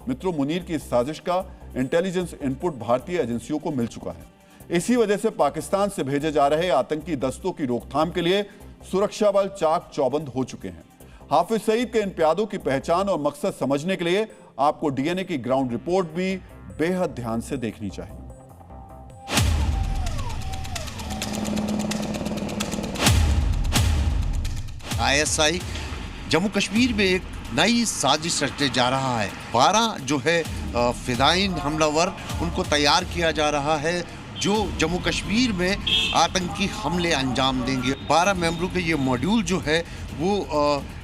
मित्रों, मुनीर की इस साजिश का इंटेलिजेंस इनपुट भारतीय एजेंसियों को मिल चुका है। इसी वजह से पाकिस्तान से भेजे जा रहे आतंकी दस्तों की रोकथाम के लिए सुरक्षा बल चाक चौबंद हो चुके हैं। हाफिज सईद के इन प्यादों की पहचान और मकसद समझने के लिए आपको डीएनए की ग्राउंड रिपोर्ट भी बेहद ध्यान से देखनी चाहिए। आईएसआई जम्मू कश्मीर में एक नई साजिश रचने जा रहा है। 12 जो है फिदाइन हमलावर उनको तैयार किया जा रहा है जो जम्मू कश्मीर में आतंकी हमले अंजाम देंगे। 12 मेंबरों के ये मॉड्यूल जो है वो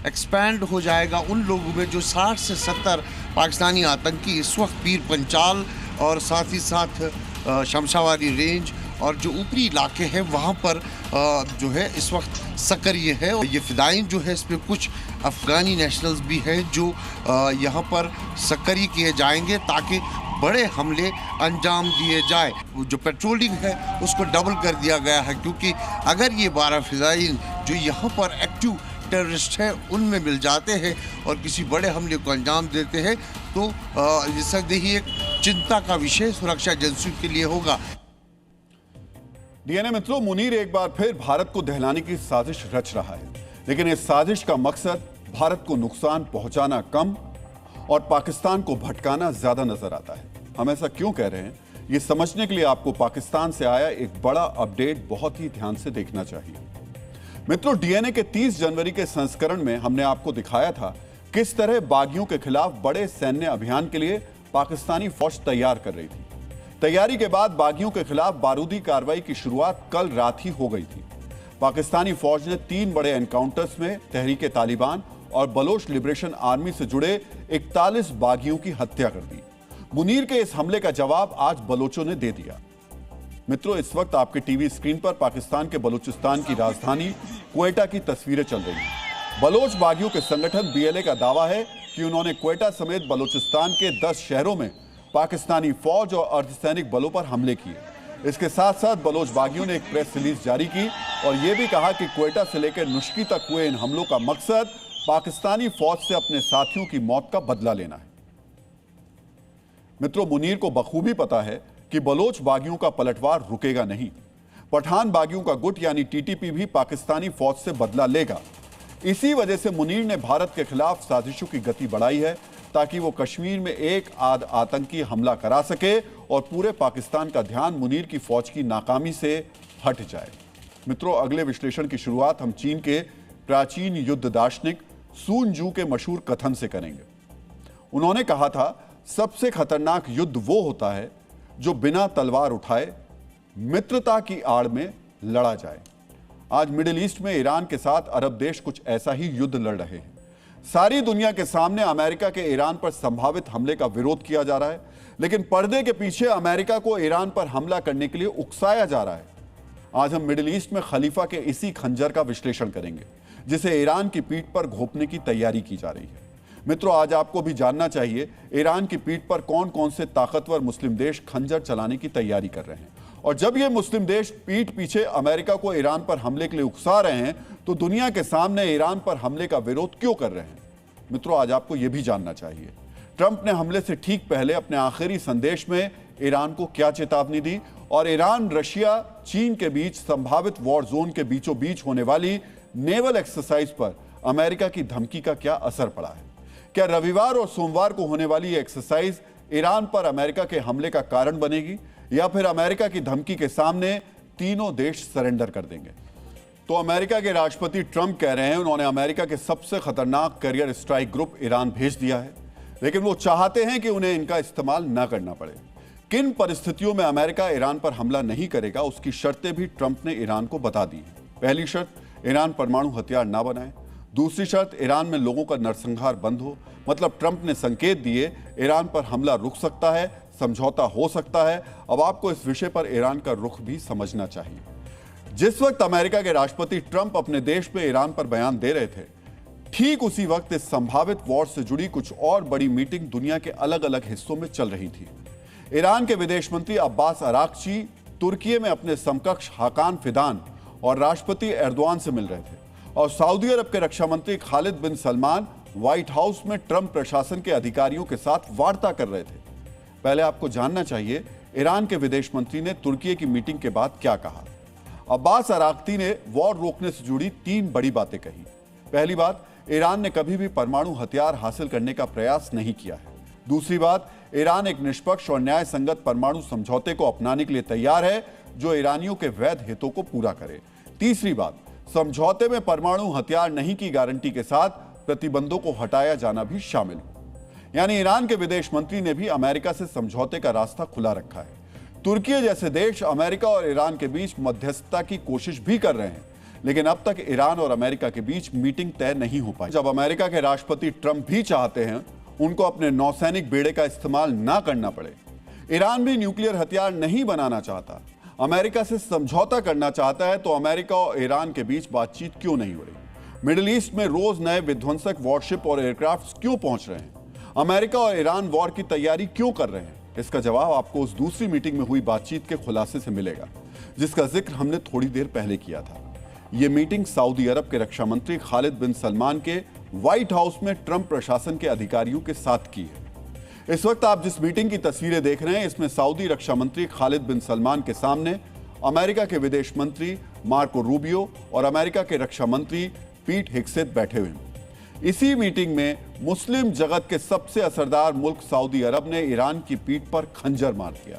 एक्सपैंड हो जाएगा उन लोगों में जो 60 से 70 पाकिस्तानी आतंकी इस वक्त पीर पंचाल और साथ ही साथ शमशावारी रेंज और जो ऊपरी इलाके हैं वहाँ पर जो है इस वक्त सक्रिय है। और ये फिदाइन जो है इसमें कुछ अफ़गानी नेशनल्स भी हैं जो यहाँ पर सक्रिय किए जाएंगे ताकि बड़े हमले अंजाम दिए जाए। जो पेट्रोलिंग है उसको डबल कर दिया गया है क्योंकि अगर ये 12 फिदाइन जो यहाँ पर एक्टिव टेररिस्ट हैं उनमें मिल जाते हैं और किसी बड़े हमले को अंजाम देते हैं तो ये एक चिंता का विषय सुरक्षा एजेंसियों के लिए होगा। डीएनए मित्रों, मुनीर एक बार फिर भारत को दहलाने की साजिश रच रहा है, लेकिन इस साजिश का मकसद भारत को नुकसान पहुंचाना कम और पाकिस्तान को भटकाना ज्यादा नजर आता है। हम ऐसा क्यों कह रहे हैं, ये समझने के लिए आपको पाकिस्तान से आया एक बड़ा अपडेट बहुत ही ध्यान से देखना चाहिए। मित्रों, डीएनए के 30 जनवरी के संस्करण में हमने आपको दिखाया था किस तरह बागियों के खिलाफ बड़े सैन्य अभियान के लिए पाकिस्तानी फौज तैयार कर रही थी। तैयारी के बाद बागियों के खिलाफ बारूदी कार्रवाई की शुरुआत कल रात ही हो गई थी। पाकिस्तानी फौज ने 3 बड़े एनकाउंटर्स में तहरीके तालिबान और बलोच लिबरेशन आर्मी से जुड़े 41 बागियों की हत्या कर दी। मुनीर के इस हमले का जवाब आज बलोचों ने दे दिया। मित्रों, इस वक्त आपके टीवी स्क्रीन पर पाकिस्तान के बलूचिस्तान की राजधानी क्वेटा की तस्वीरें चल रही हैं। बलोच बागियों के संगठन बीएलए का दावा है कि उन्होंने क्वेटा समेत बलूचिस्तान के 10 शहरों में पाकिस्तानी फौज और अर्धसैनिक बलों पर हमले किए। इसके साथ साथ बलोच बागियों ने एक प्रेस रिलीज जारी की और यह भी कहा कि क्वेटा से लेकर नुश्की तक हुए इन हमलों का मकसद पाकिस्तानी फौज से अपने साथियों की मौत का बदला लेना है। मित्रों, मुनीर को बखूबी पता है कि बलोच बागियों का पलटवार रुकेगा नहीं। पठान बागियों का गुट यानी टीटीपी भी पाकिस्तानी फौज से बदला लेगा। इसी वजह से मुनीर ने भारत के खिलाफ साजिशों की गति बढ़ाई है ताकि वो कश्मीर में एक आध आतंकी हमला करा सके और पूरे पाकिस्तान का ध्यान मुनीर की फौज की नाकामी से हट जाए। मित्रों, अगले विश्लेषण की शुरुआत हम चीन के प्राचीन युद्ध दार्शनिक सून जू के मशहूर कथन से करेंगे। उन्होंने कहा था, सबसे खतरनाक युद्ध वो होता है जो बिना तलवार उठाए मित्रता की आड़ में लड़ा जाए। आज मिडिल ईस्ट में ईरान के साथ अरब देश कुछ ऐसा ही युद्ध लड़ रहे हैं। सारी दुनिया के सामने अमेरिका के ईरान पर संभावित हमले का विरोध किया जा रहा है, लेकिन पर्दे के पीछे अमेरिका को ईरान पर हमला करने के लिए उकसाया जा रहा है। आज हम मिडिल ईस्ट में खलीफा के इसी खंजर का विश्लेषण करेंगे, जिसे ईरान की पीठ पर घोंपने की तैयारी की जा रही है। मित्रों, आज आपको भी जानना चाहिए ईरान की पीठ पर कौन कौन से ताकतवर मुस्लिम देश खंजर चलाने की तैयारी कर रहे हैं, और जब ये मुस्लिम देश पीठ पीछे अमेरिका को ईरान पर हमले के लिए उकसा रहे हैं, तो दुनिया के सामने ईरान पर हमले का विरोध क्यों कर रहे हैं। मित्रों, आज आपको यह भी जानना चाहिए ट्रंप ने हमले से ठीक पहले अपने आखिरी संदेश में ईरान को क्या चेतावनी दी, और ईरान, रशिया, चीन के बीच संभावित वॉर जोन के बीचों बीच होने वाली नेवल एक्सरसाइज पर अमेरिका की धमकी का क्या असर पड़ा है। क्या रविवार और सोमवार को होने वाली ये एक्सरसाइज ईरान पर अमेरिका के हमले का कारण बनेगी, या फिर अमेरिका की धमकी के सामने तीनों देश सरेंडर कर देंगे। तो अमेरिका के राष्ट्रपति ट्रंप कह रहे हैं उन्होंने अमेरिका के सबसे खतरनाक करियर स्ट्राइक ग्रुप ईरान भेज दिया है, लेकिन वो चाहते हैं कि उन्हें इनका इस्तेमाल न करना पड़े। किन परिस्थितियों में अमेरिका ईरान पर हमला नहीं करेगा, उसकी शर्तें भी ट्रंप ने ईरान को बता दी हैं। पहली शर्त, ईरान परमाणु हथियार ना बनाए। दूसरी शर्त, ईरान में लोगों का नरसंहार बंद हो। मतलब ट्रंप ने संकेत दिए ईरान पर हमला रुक सकता है, समझौता हो सकता है। अब आपको इस विषय पर ईरान का रुख भी समझना चाहिए। जिस वक्त अमेरिका के राष्ट्रपति ट्रंप अपने देश में ईरान पर बयान दे रहे थे, ठीक उसी वक्त इस संभावित वॉर से जुड़ी कुछ और बड़ी मीटिंग दुनिया के अलग अलग हिस्सों में चल रही थी। ईरान के विदेश मंत्री अब्बास अराक्ची तुर्की में अपने समकक्ष हाकान फिदान और राष्ट्रपति एर्दोआन से मिल रहे थे, और सऊदी अरब के रक्षा मंत्री खालिद बिन सलमान व्हाइट हाउस में ट्रंप प्रशासन के अधिकारियों के साथ वार्ता कर रहे थे। पहले आपको जानना चाहिए ईरान के विदेश मंत्री ने तुर्की की मीटिंग के बाद क्या कहा। अब्बास अराक्ची ने वॉर रोकने से जुड़ी 3 बड़ी बातें कही। पहली बात, ईरान ने कभी भी परमाणु हथियार हासिल करने का प्रयास नहीं किया है। दूसरी बात, ईरान एक निष्पक्ष और न्याय संगत परमाणु समझौते को अपनाने के लिए तैयार है जो ईरानियों के वैध हितों को पूरा करे। तीसरी बात, समझौते में परमाणु हथियार नहीं की गारंटी के साथ प्रतिबंधों को हटाया जाना भी शामिल हो। यानी ईरान के विदेश मंत्री ने भी अमेरिका से समझौते का रास्ता खुला रखा है। तुर्की जैसे देश अमेरिका और ईरान के बीच मध्यस्थता की कोशिश भी कर रहे हैं, लेकिन अब तक ईरान और अमेरिका के बीच मीटिंग तय नहीं हो पाई। जब अमेरिका के राष्ट्रपति ट्रंप भी चाहते हैं उनको अपने नौसैनिक बेड़े का इस्तेमाल ना करना पड़े, ईरान भी न्यूक्लियर हथियार नहीं बनाना चाहता, अमेरिका से समझौता करना चाहता है, तो अमेरिका और ईरान के बीच बातचीत क्यों नहीं हो रही? मिडिल ईस्ट में रोज नए विध्वंसक वॉरशिप और एयरक्राफ्ट क्यों पहुंच रहे हैं? अमेरिका और ईरान वॉर की तैयारी क्यों कर रहे हैं? इसका जवाब आपको उस दूसरी मीटिंग में हुई बातचीत के खुलासे से मिलेगा, जिसका जिक्र हमने थोड़ी देर पहले किया था। यह मीटिंग सऊदी अरब के रक्षा मंत्री खालिद बिन सलमान के व्हाइट हाउस में ट्रंप प्रशासन के अधिकारियों के साथ की है। इस वक्त आप जिस मीटिंग की तस्वीरें देख रहे हैं, इसमें सऊदी रक्षा मंत्री खालिद बिन सलमान के सामने अमेरिका के विदेश मंत्री मार्को रूबियो और अमेरिका के रक्षा मंत्री पीट हेग्सेथ बैठे हुए हैं। इसी मीटिंग में मुस्लिम जगत के सबसे असरदार मुल्क सऊदी अरब ने ईरान की पीठ पर खंजर मार दिया।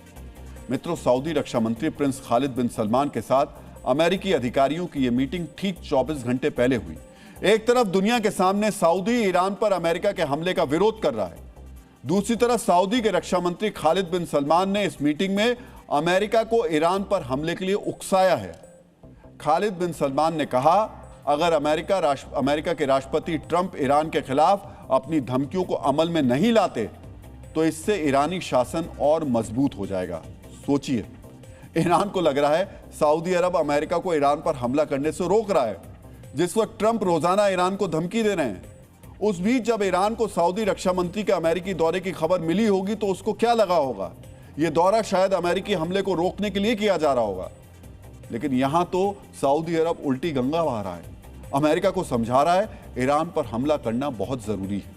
मित्रों, सऊदी रक्षा मंत्री प्रिंस खालिद बिन सलमान के साथ अमेरिकी अधिकारियों की यह मीटिंग ठीक 24 घंटे पहले हुई। एक तरफ दुनिया के सामने सऊदी ईरान पर अमेरिका के हमले का विरोध कर रहा है, दूसरी तरफ सऊदी के रक्षा मंत्री खालिद बिन सलमान ने इस मीटिंग में अमेरिका को ईरान पर हमले के लिए उकसाया है। खालिद बिन सलमान ने कहा, अगर अमेरिका के राष्ट्रपति ट्रंप ईरान के खिलाफ अपनी धमकियों को अमल में नहीं लाते तो इससे ईरानी शासन और मजबूत हो जाएगा। सोचिए, ईरान को लग रहा है सऊदी अरब अमेरिका को ईरान पर हमला करने से रोक रहा है, जिस वक्त ट्रंप रोजाना ईरान को धमकी दे रहे हैं। उस बीच जब ईरान को सऊदी रक्षा मंत्री के अमेरिकी दौरे की खबर मिली होगी तो उसको क्या लगा होगा? यह दौरा शायद अमेरिकी हमले को रोकने के लिए किया जा रहा होगा, लेकिन यहां तो सऊदी अरब उल्टी गंगा बहा रहा है, अमेरिका को समझा रहा है ईरान पर हमला करना बहुत जरूरी है।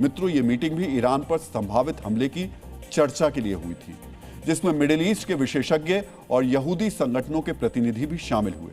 मित्रों, यह मीटिंग भी ईरान पर संभावित हमले की चर्चा के लिए हुई थी, जिसमें मिडिल ईस्ट के विशेषज्ञ और यहूदी संगठनों के प्रतिनिधि भी शामिल हुए।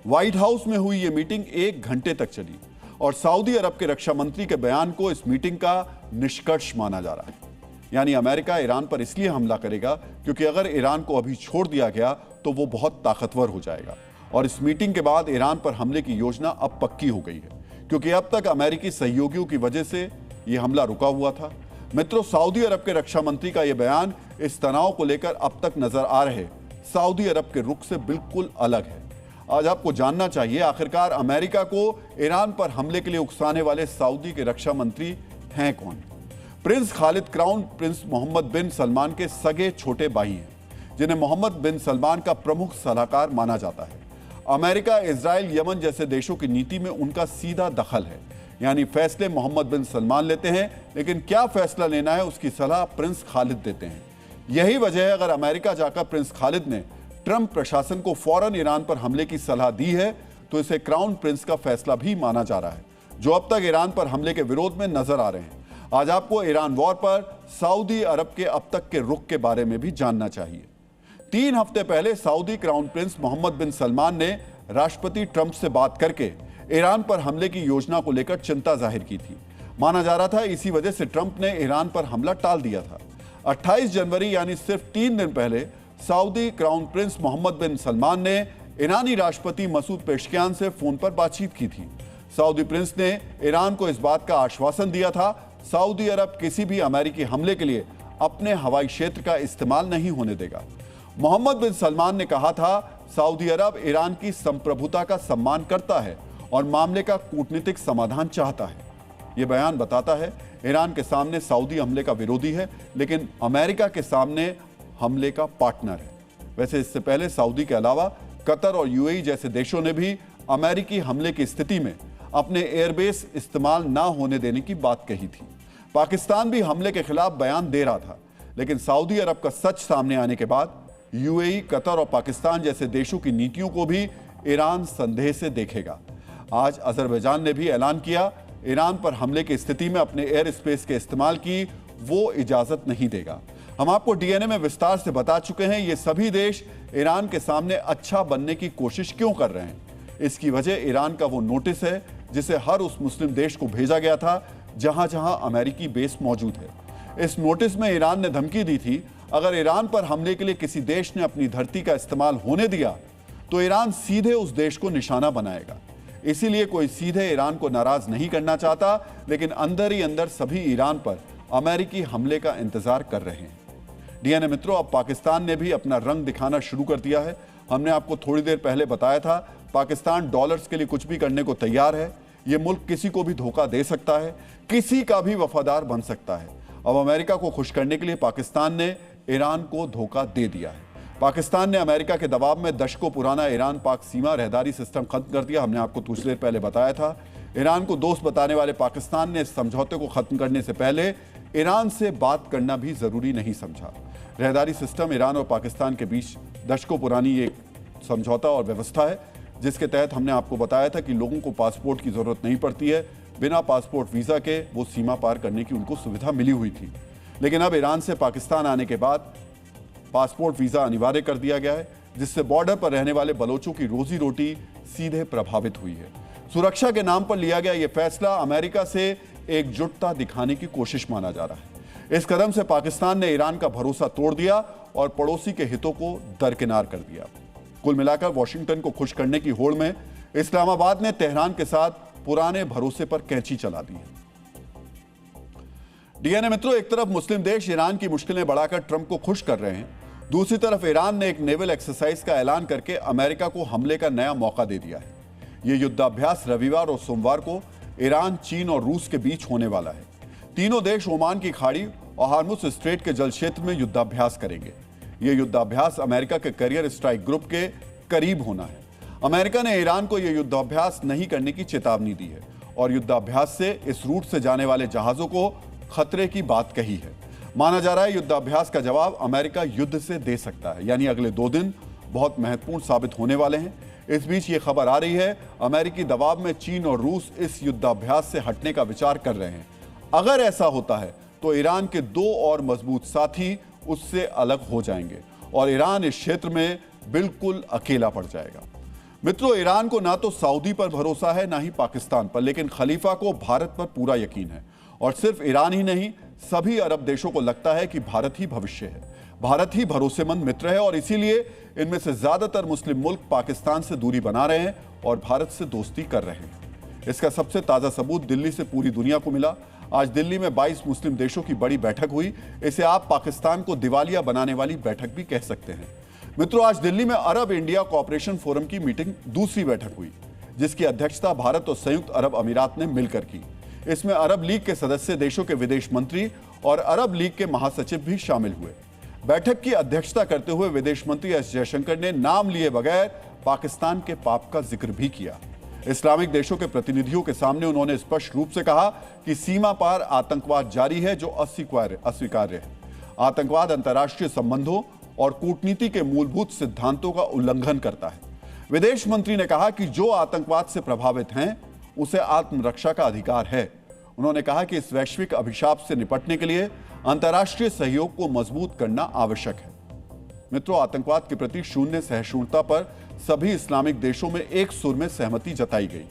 व्हाइट हाउस में हुई यह मीटिंग 1 घंटे तक चली और सऊदी अरब के रक्षा मंत्री के बयान को इस मीटिंग का निष्कर्ष माना जा रहा है। यानी अमेरिका ईरान पर इसलिए हमला करेगा क्योंकि अगर ईरान को अभी छोड़ दिया गया तो वो बहुत ताकतवर हो जाएगा, और इस मीटिंग के बाद ईरान पर हमले की योजना अब पक्की हो गई है, क्योंकि अब तक अमेरिकी सहयोगियों की वजह से यह हमला रुका हुआ था। मित्रों, सऊदी अरब के रक्षा मंत्री का यह बयान इस तनाव को लेकर अब तक नजर आ रहे सऊदी अरब के रुख से बिल्कुल अलग है। आज आपको जानना चाहिए आखिरकार अमेरिका को ईरान पर हमले के लिए उकसाने वाले सऊदी के रक्षा मंत्री हैं कौन। Prince Khalid crown prince Mohammed bin Salman के सगे छोटे भाई हैं, जिन्हें मोहम्मद बिन सलमान का प्रमुख सलाहकार माना जाता है। अमेरिका, इजराइल, यमन जैसे देशों की नीति में उनका सीधा दखल है, यानी फैसले मोहम्मद बिन सलमान लेते हैं, लेकिन क्या फैसला लेना है उसकी सलाह प्रिंस खालिद देते हैं। यही वजह है अगर अमेरिका जाकर प्रिंस खालिद ने ट्रंप प्रशासन को फौरन ईरान पर हमले की सलाह दी है तो इसे क्राउन प्रिंस का फैसला भी माना जा रहा है, जो अब तक ईरान पर हमले के विरोध में नजर आ रहे हैं। आज आपको ईरान वॉर पर सऊदी अरब के अब तक के रुख के बारे में भी जानना चाहिए। 3 हफ्ते पहले Saudi crown prince Mohammed bin Salman ने राष्ट्रपति ट्रंप से बात करके ईरान पर हमले की योजना को लेकर चिंता जाहिर की थी। माना जा रहा था इसी वजह से ट्रंप ने ईरान पर हमला टाल दिया था। 28 जनवरी यानी सिर्फ 3 दिन पहले Saudi crown prince Mohammed bin Salman ने ईरानी राष्ट्रपति मसूद पेशकियान से फोन पर बातचीत की थी। सऊदी प्रिंस ने ईरान को इस बात का आश्वासन दिया था सऊदी अरब किसी भी अमेरिकी हमले के लिए अपने हवाई क्षेत्र का इस्तेमाल नहीं होने देगा। मोहम्मद बिन सलमान ने कहा था सऊदी अरब ईरान की संप्रभुता का सम्मान करता है और मामले का कूटनीतिक समाधान चाहता है। यह बयान बताता है ईरान के सामने सऊदी हमले का विरोधी है, लेकिन अमेरिका के सामने हमले का पार्टनर है। वैसे इससे पहले सऊदी के अलावा कतर और यूएई जैसे देशों ने भी अमेरिकी हमले की स्थिति में अपने एयरबेस इस्तेमाल ना होने देने की बात कही थी। पाकिस्तान भी हमले के खिलाफ बयान दे रहा था, लेकिन सऊदी अरब का सच सामने आने के बाद यूएई, कतर और पाकिस्तान जैसे देशों की नीतियों को भी ईरान संदेह से देखेगा। आज अजरबैजान ने भी ऐलान किया ईरान पर हमले की स्थिति में अपने एयर स्पेस के इस्तेमाल की वो इजाजत नहीं देगा। हम आपको डीएनए में विस्तार से बता चुके हैं ये सभी देश ईरान के सामने अच्छा बनने की कोशिश क्यों कर रहे हैं। इसकी वजह ईरान का वो नोटिस है जिसे हर उस मुस्लिम देश को भेजा गया था जहां जहां अमेरिकी बेस मौजूद है। इस नोटिस में ईरान ने धमकी दी थी अगर ईरान पर हमले के लिए किसी देश ने अपनी धरती का इस्तेमाल होने दिया तो ईरान सीधे उस देश को निशाना बनाएगा। इसीलिए कोई सीधे ईरान को नाराज नहीं करना चाहता, लेकिन अंदर ही अंदर सभी ईरान पर अमेरिकी हमले का इंतजार कर रहे हैं। डीएनए मित्रों, अब पाकिस्तान ने भी अपना रंग दिखाना शुरू कर दिया है। हमने आपको थोड़ी देर पहले बताया था पाकिस्तान डॉलर्स के लिए कुछ भी करने को तैयार है। यह मुल्क किसी को भी धोखा दे सकता है, किसी का भी वफादार बन सकता है। अब अमेरिका को खुश करने के लिए पाकिस्तान ने ईरान को धोखा दे दिया है। पाकिस्तान ने अमेरिका के दबाव में दशकों पुराना ईरान पाक सीमा रहदारी सिस्टम खत्म कर दिया। हमने आपको कुछ देर पहले बताया था ईरान को दोस्त बताने वाले पाकिस्तान ने इस समझौते को खत्म करने से पहले ईरान से बात करना भी जरूरी नहीं समझा। रहदारी सिस्टम ईरान और पाकिस्तान के बीच दशकों पुरानी एक समझौता और व्यवस्था है जिसके तहत हमने आपको बताया था कि लोगों को पासपोर्ट की जरूरत नहीं पड़ती है। बिना पासपोर्ट वीजा के वो सीमा पार करने की उनको सुविधा मिली हुई थी, लेकिन अब ईरान से पाकिस्तान आने के बाद पासपोर्ट वीजा अनिवार्य कर दिया गया है, जिससे बॉर्डर पर रहने वाले बलोचों की रोजी रोटी सीधे प्रभावित हुई है। सुरक्षा के नाम पर लिया गया यह फैसला अमेरिका से एकजुटता दिखाने की कोशिश माना जा रहा है। इस कदम से पाकिस्तान ने ईरान का भरोसा तोड़ दिया और पड़ोसी के हितों को दरकिनार कर दिया। कुल मिलाकर वॉशिंगटन को खुश करने की होड़ में इस्लामाबाद ने तेहरान के साथ पुराने भरोसे पर कैंची चला दी है। डीएनए मित्रों, एक तरफ मुस्लिम देश ईरान की मुश्किलें बढ़ाकर ट्रंप को खुश कर रहे हैं, दूसरी तरफ ईरान ने एक नेवल एक्सरसाइज का ऐलान करके अमेरिका को हमले का नया मौका दे दिया है। यह युद्धाभ्यास रविवार और सोमवार को ईरान, चीन और रूस के बीच होने वाला है। तीनों देश ओमान की खाड़ी और हार्मुज स्ट्रेट के जल क्षेत्र में युद्धाभ्यास करेंगे। यह युद्धाभ्यास अमेरिका के करियर स्ट्राइक ग्रुप के करीब होना है। अमेरिका ने ईरान को यह युद्धाभ्यास नहीं करने की चेतावनी दी है और युद्धाभ्यास से इस रूट से जाने वाले जहाजों को खतरे की बात कही है। माना जा रहा है युद्धाभ्यास का जवाब अमेरिका युद्ध से दे सकता है, यानी अगले 2 दिन बहुत महत्वपूर्ण साबित होने वाले हैं। इस बीच ये खबर आ रही है अमेरिकी दबाव में चीन और रूस इस युद्धाभ्यास से हटने का विचार कर रहे हैं। अगर ऐसा होता है तो ईरान के 2 और मजबूत साथी उससे अलग हो जाएंगे और ईरान इस क्षेत्र में बिल्कुल अकेला पड़ जाएगा। मित्रों, ईरान को ना तो सऊदी पर भरोसा है ना ही पाकिस्तान पर, लेकिन खलीफा को भारत पर पूरा यकीन है। और सिर्फ ईरान ही नहीं, सभी अरब देशों को लगता है कि भारत ही भविष्य है, भारत ही भरोसेमंद मित्र है और इसीलिए इनमें से ज्यादातर मुस्लिम मुल्क पाकिस्तान से दूरी बना रहे हैं और भारत से दोस्ती कर रहे हैं। इसका सबसे ताजा सबूत दिल्ली से पूरी दुनिया को मिला। आज दिल्ली में 22 मुस्लिम देशों की बड़ी बैठक हुई। इसे आप पाकिस्तान को दिवालिया बनाने वाली बैठक भी कह सकते हैं। मित्रों, आज दिल्ली में अरब इंडिया कोऑपरेशन फोरम की मीटिंग दूसरी बैठक हुई, जिसकी अध्यक्षता भारत और संयुक्त अरब अमीरात ने मिलकर की। इसमें अरब लीग के सदस्य देशों के विदेश मंत्री और अरब लीग के महासचिव भी शामिल हुए। बैठक की अध्यक्षता करते हुए विदेश मंत्री एस जयशंकर ने नाम लिए बगैर पाकिस्तान के पाप का जिक्र भी किया। इस्लामिक देशों के प्रतिनिधियों के सामने उन्होंने स्पष्ट रूप से कहा कि सीमा पार आतंकवाद जारी है, जो अस्वीकार्य है। आतंकवाद अंतर्राष्ट्रीय संबंधों और कूटनीति के मूलभूत सिद्धांतों का उल्लंघन करता है। विदेश मंत्री ने कहा कि जो आतंकवाद से प्रभावित हैं, उसे आत्मरक्षा का अधिकार है। उन्होंने कहा कि इस वैश्विक अभिशाप से निपटने के लिए अंतर्राष्ट्रीय सहयोग को मजबूत करना आवश्यक है। मित्रों, आतंकवाद के प्रति शून्य सहिष्णुता पर सभी इस्लामिक देशों में एक सुर में सहमति जताई गई।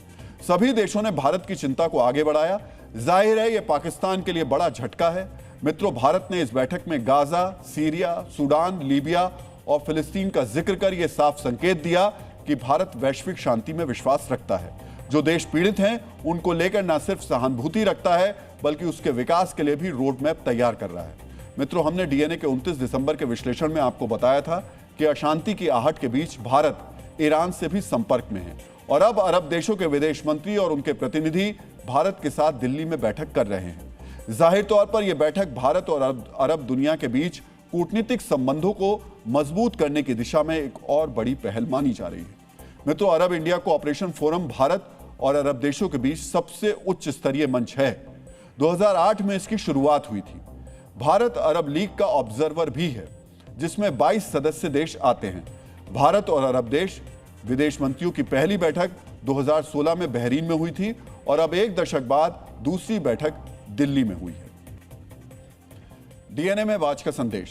सभी देशों ने भारत की चिंता को आगे बढ़ाया। जाहिर है, यह पाकिस्तान के लिए बड़ा झटका है। मित्रों, भारत ने इस बैठक में गाजा, सीरिया, सूडान, लीबिया और फिलिस्तीन का जिक्र कर यह साफ संकेत दिया कि भारत वैश्विक शांति में विश्वास रखता है। जो देश पीड़ित हैं, उनको लेकर न सिर्फ सहानुभूति रखता है, बल्कि उसके विकास के लिए भी रोड मैप तैयार कर रहा है। मित्रों, हमने डीएनए के 29 दिसंबर के विश्लेषण में आपको बताया था कि अशांति की आहट के बीच भारत ईरान से भी संपर्क में है और अब अरब देशों के विदेश मंत्री और उनके प्रतिनिधि भारत के साथ दिल्ली में बैठक कर रहे हैं। जाहिर तौर पर यह बैठक भारत और अरब दुनिया के बीच कूटनीतिक संबंधों को मजबूत करने की दिशा में एक और बड़ी पहल मानी जा रही है। मित्रों, अरब इंडिया कोऑपरेशन फोरम भारत और अरब देशों के बीच सबसे उच्च स्तरीय मंच है। 2008 में इसकी शुरुआत हुई थी। भारत अरब लीग का ऑब्जर्वर भी है, जिसमें 22 सदस्य देश आते हैं। भारत और अरब देश विदेश मंत्रियों की पहली बैठक 2016 में बहरीन में हुई थी और अब एक दशक बाद दूसरी बैठक दिल्ली में हुई है। डीएनए में आज का संदेश: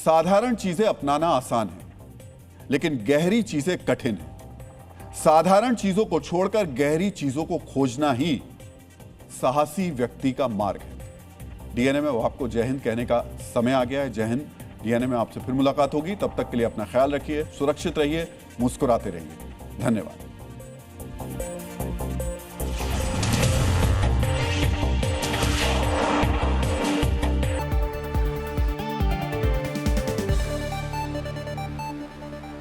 साधारण चीजें अपनाना आसान है, लेकिन गहरी चीजें कठिन है। साधारण चीजों को छोड़कर गहरी चीजों को खोजना ही साहसी व्यक्ति का मार्ग है। डीएनए में आपको जय हिंद कहने का समय आ गया है। जय हिंद। डीएनए में आपसे फिर मुलाकात होगी। तब तक के लिए अपना ख्याल रखिए, सुरक्षित रहिए, मुस्कुराते रहिए। धन्यवाद।